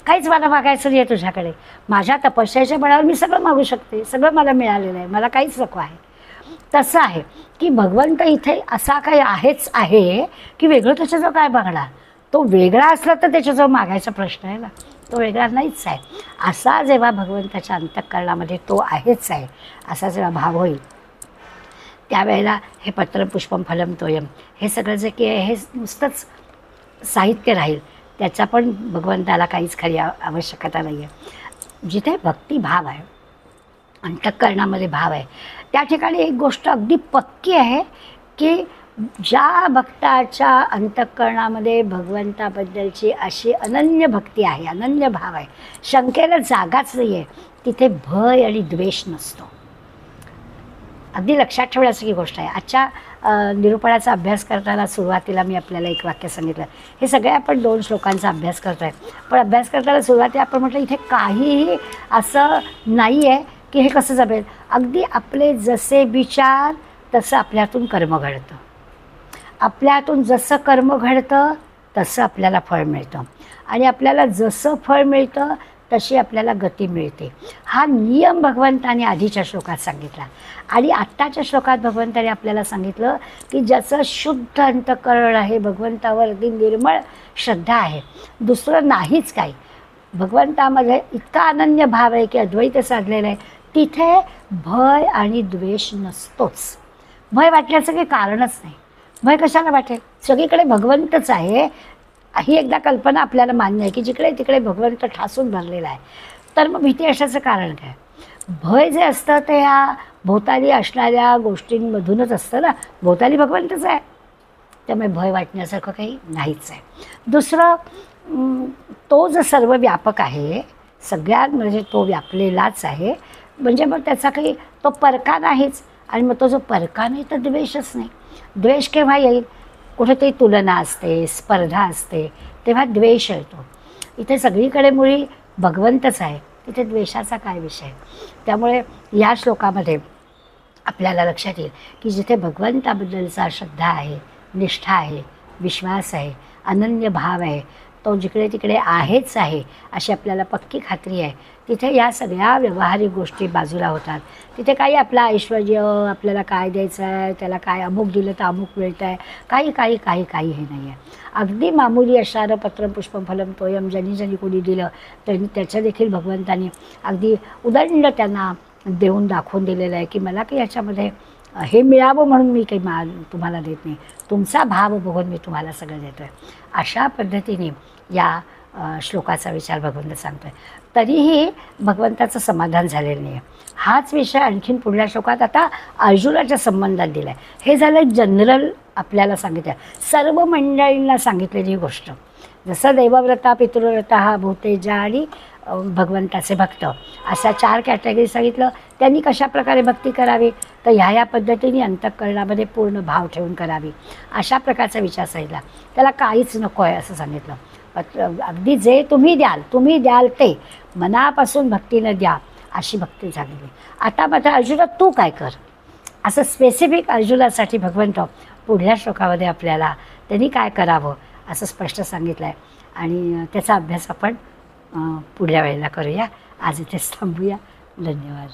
काहीच मला मागायचं नाही आहे तुझ्याकडे. माझ्या तपस्याच्या बळावर मी सगळं मागू शकते, सगळं मला मिळालेलं आहे, मला काहीच नको आहे. तसं आहे की भगवंत इथे असा काही आहेच आहे की वेगळं त्याच्याजवळ काय बघणार. तो वेगळा असला तर त्याच्याजवळ मागायचा प्रश्न आहे ना, तो वेगळा नाहीच आहे. असा जेव्हा भगवंताच्या अंतःकरणामध्ये तो आहेच आहे असा जेव्हा भाव होईल त्यावेळेला हे पत्रं पुष्पम फलम तोयम हे सगळं जे की आहे हे नुसतंच साहित्य राहील, त्याचा पण भगवंताला काहीच खरी आवश्यकता नाही आहे. जिथे भक्तिभाव आहे, अंतःकरणामध्ये भाव आहे, त्या ठिकाणी एक गोष्ट अगदी पक्की आहे की ज्या भक्ताच्या अंतःकरणामध्ये भगवंताबद्दलची अशी अनन्य भक्ती आहे, अनन्य भाव आहे, शंकेला जागाच नाही आहे, तिथे भय आणि द्वेष नसतो. अगदी लक्षात ठेवण्यासारखी गोष्ट आहे. आजच्या निरूपणाचा अभ्यास करताना सुरुवातीला मी आपल्याला एक वाक्य सांगितलं. हे सगळे आपण 2 श्लोकांचा अभ्यास करतो आहे, पण अभ्यास करताना सुरुवातीला आपण म्हटलं इथे काहीही असं नाही आहे की हे कसं जमेल. अगदी आपले जसे विचार तसं आपल्यातून कर्म घडतं, आपल्यातून जसं कर्म घडतं तसं आपल्याला फळ मिळतं आणि आपल्याला जसं फळ मिळतं तशी आपल्याला गती मिळते. हा नियम भगवंताने आधीच्या श्लोकात सांगितला आणि आत्ताच्या श्लोकात भगवंताने आपल्याला सांगितलं की ज्याचं शुद्ध अंतःकरण आहे, भगवंतावर अगदी निर्मळ श्रद्धा आहे, दुसरं नाहीच काही, भगवंतामध्ये इतका अनन्य भाव आहे की अद्वैत साधलेलं आहे, तिथे भय आणि द्वेष नसतोच. भय वाटण्याचं काही कारणच नाही. भय कशाला वाटेल, सगळीकडे भगवंतच आहे. ही एकदा कल्पना आपल्याला मान्य आहे की जिकडे तिकडे भगवंत ठासून भरलेला आहे, तर मग भीती अशाचं कारण काय. भय जे असतं ते ह्या भोवताली असणाऱ्या गोष्टींमधूनच असतं ना, भोवताली भगवंतच आहे, त्यामुळे भय वाटण्यासारखं काही नाहीच आहे. दुसरं, तो जो सर्व व्यापक आहे, सगळ्यात म्हणजे तो व्यापलेलाच आहे, म्हणजे मग त्याचा काही तो परका नाहीच. आणि मग तो जो परका नाही तर द्वेषच नाही. द्वेष केव्हा येईल, कुठेतरी तुलना असते, स्पर्धा असते, तेव्हा द्वेष येतो. इथे सगळीकडे मुळी भगवंतच आहे, तिथे द्वेषाचा काय विषय. त्यामुळे या श्लोकामध्ये आपल्याला लक्षात येईल की जिथे भगवंताबद्दलचा श्रद्धा आहे, निष्ठा आहे, विश्वास आहे, अनन्य भाव आहे, तो जिकडे तिकडे आहेच आहे अशी आपल्याला पक्की खात्री आहे, तिथे या सगळ्या व्यावहारिक गोष्टी बाजूला होतात. तिथे काही आपलं ऐश्वर्य, आपल्याला काय द्यायचं आहे, त्याला काय अमुक दिलं तर अमुक मिळतं आहे, काही हे नाही आहे. अगदी मामूली असणारं पत्रं पुष्पं फलं तोयम ज्यांनी कोणी दिलं त्यांनी त्याचं देखील भगवंतांनी अगदी उदंड त्यांना देऊन दाखवून दिलेलं आहे की मला काही याच्यामध्ये हे मिळावं म्हणून मी काही तुम्हाला देत नाही, तुमचा भाव बघून मी तुम्हाला सगळं देतो आहे. अशा पद्धतीने या श्लोकाचा विचार भगवंत सांगतो आहे. तरीही भगवंताचं समाधान झालेलं नाही आहे. हाच विषय आणखीन पुढल्या श्लोकात आता अर्जुनाच्या संबंधात दिला आहे. हे झालं जनरल आपल्याला सांगितलं, सर्व मंडळींना सांगितलेली ही गोष्ट. जसं देवव्रता, पितृव्रता, हा भूतेजा आणि भगवंताचे भक्त अशा 4 कॅटेगरी सांगितलं. त्यांनी कशा प्रकारे भक्ती करावी, तर ह्या पद्धतीने अंतःकरणामध्ये पूर्ण भाव ठेवून करावी, अशा प्रकारचा विचार सांगितला. त्याला काहीच नको आहे असं सांगितलं. अगदी जे तुम्ही द्याल ते मनापासून भक्तीनं द्या, अशी भक्ती झालेली. आता मात्र अर्जुना तू काय कर, असं स्पेसिफिक अर्जुनासाठी भगवंत पुढल्या श्लोकामध्ये आपल्याला त्यांनी काय करावं असं स्पष्ट सांगितलं आहे. आणि त्याचा अभ्यास आपण पुढल्या वेळेला करूया. आज इथेच थांबूया. धन्यवाद.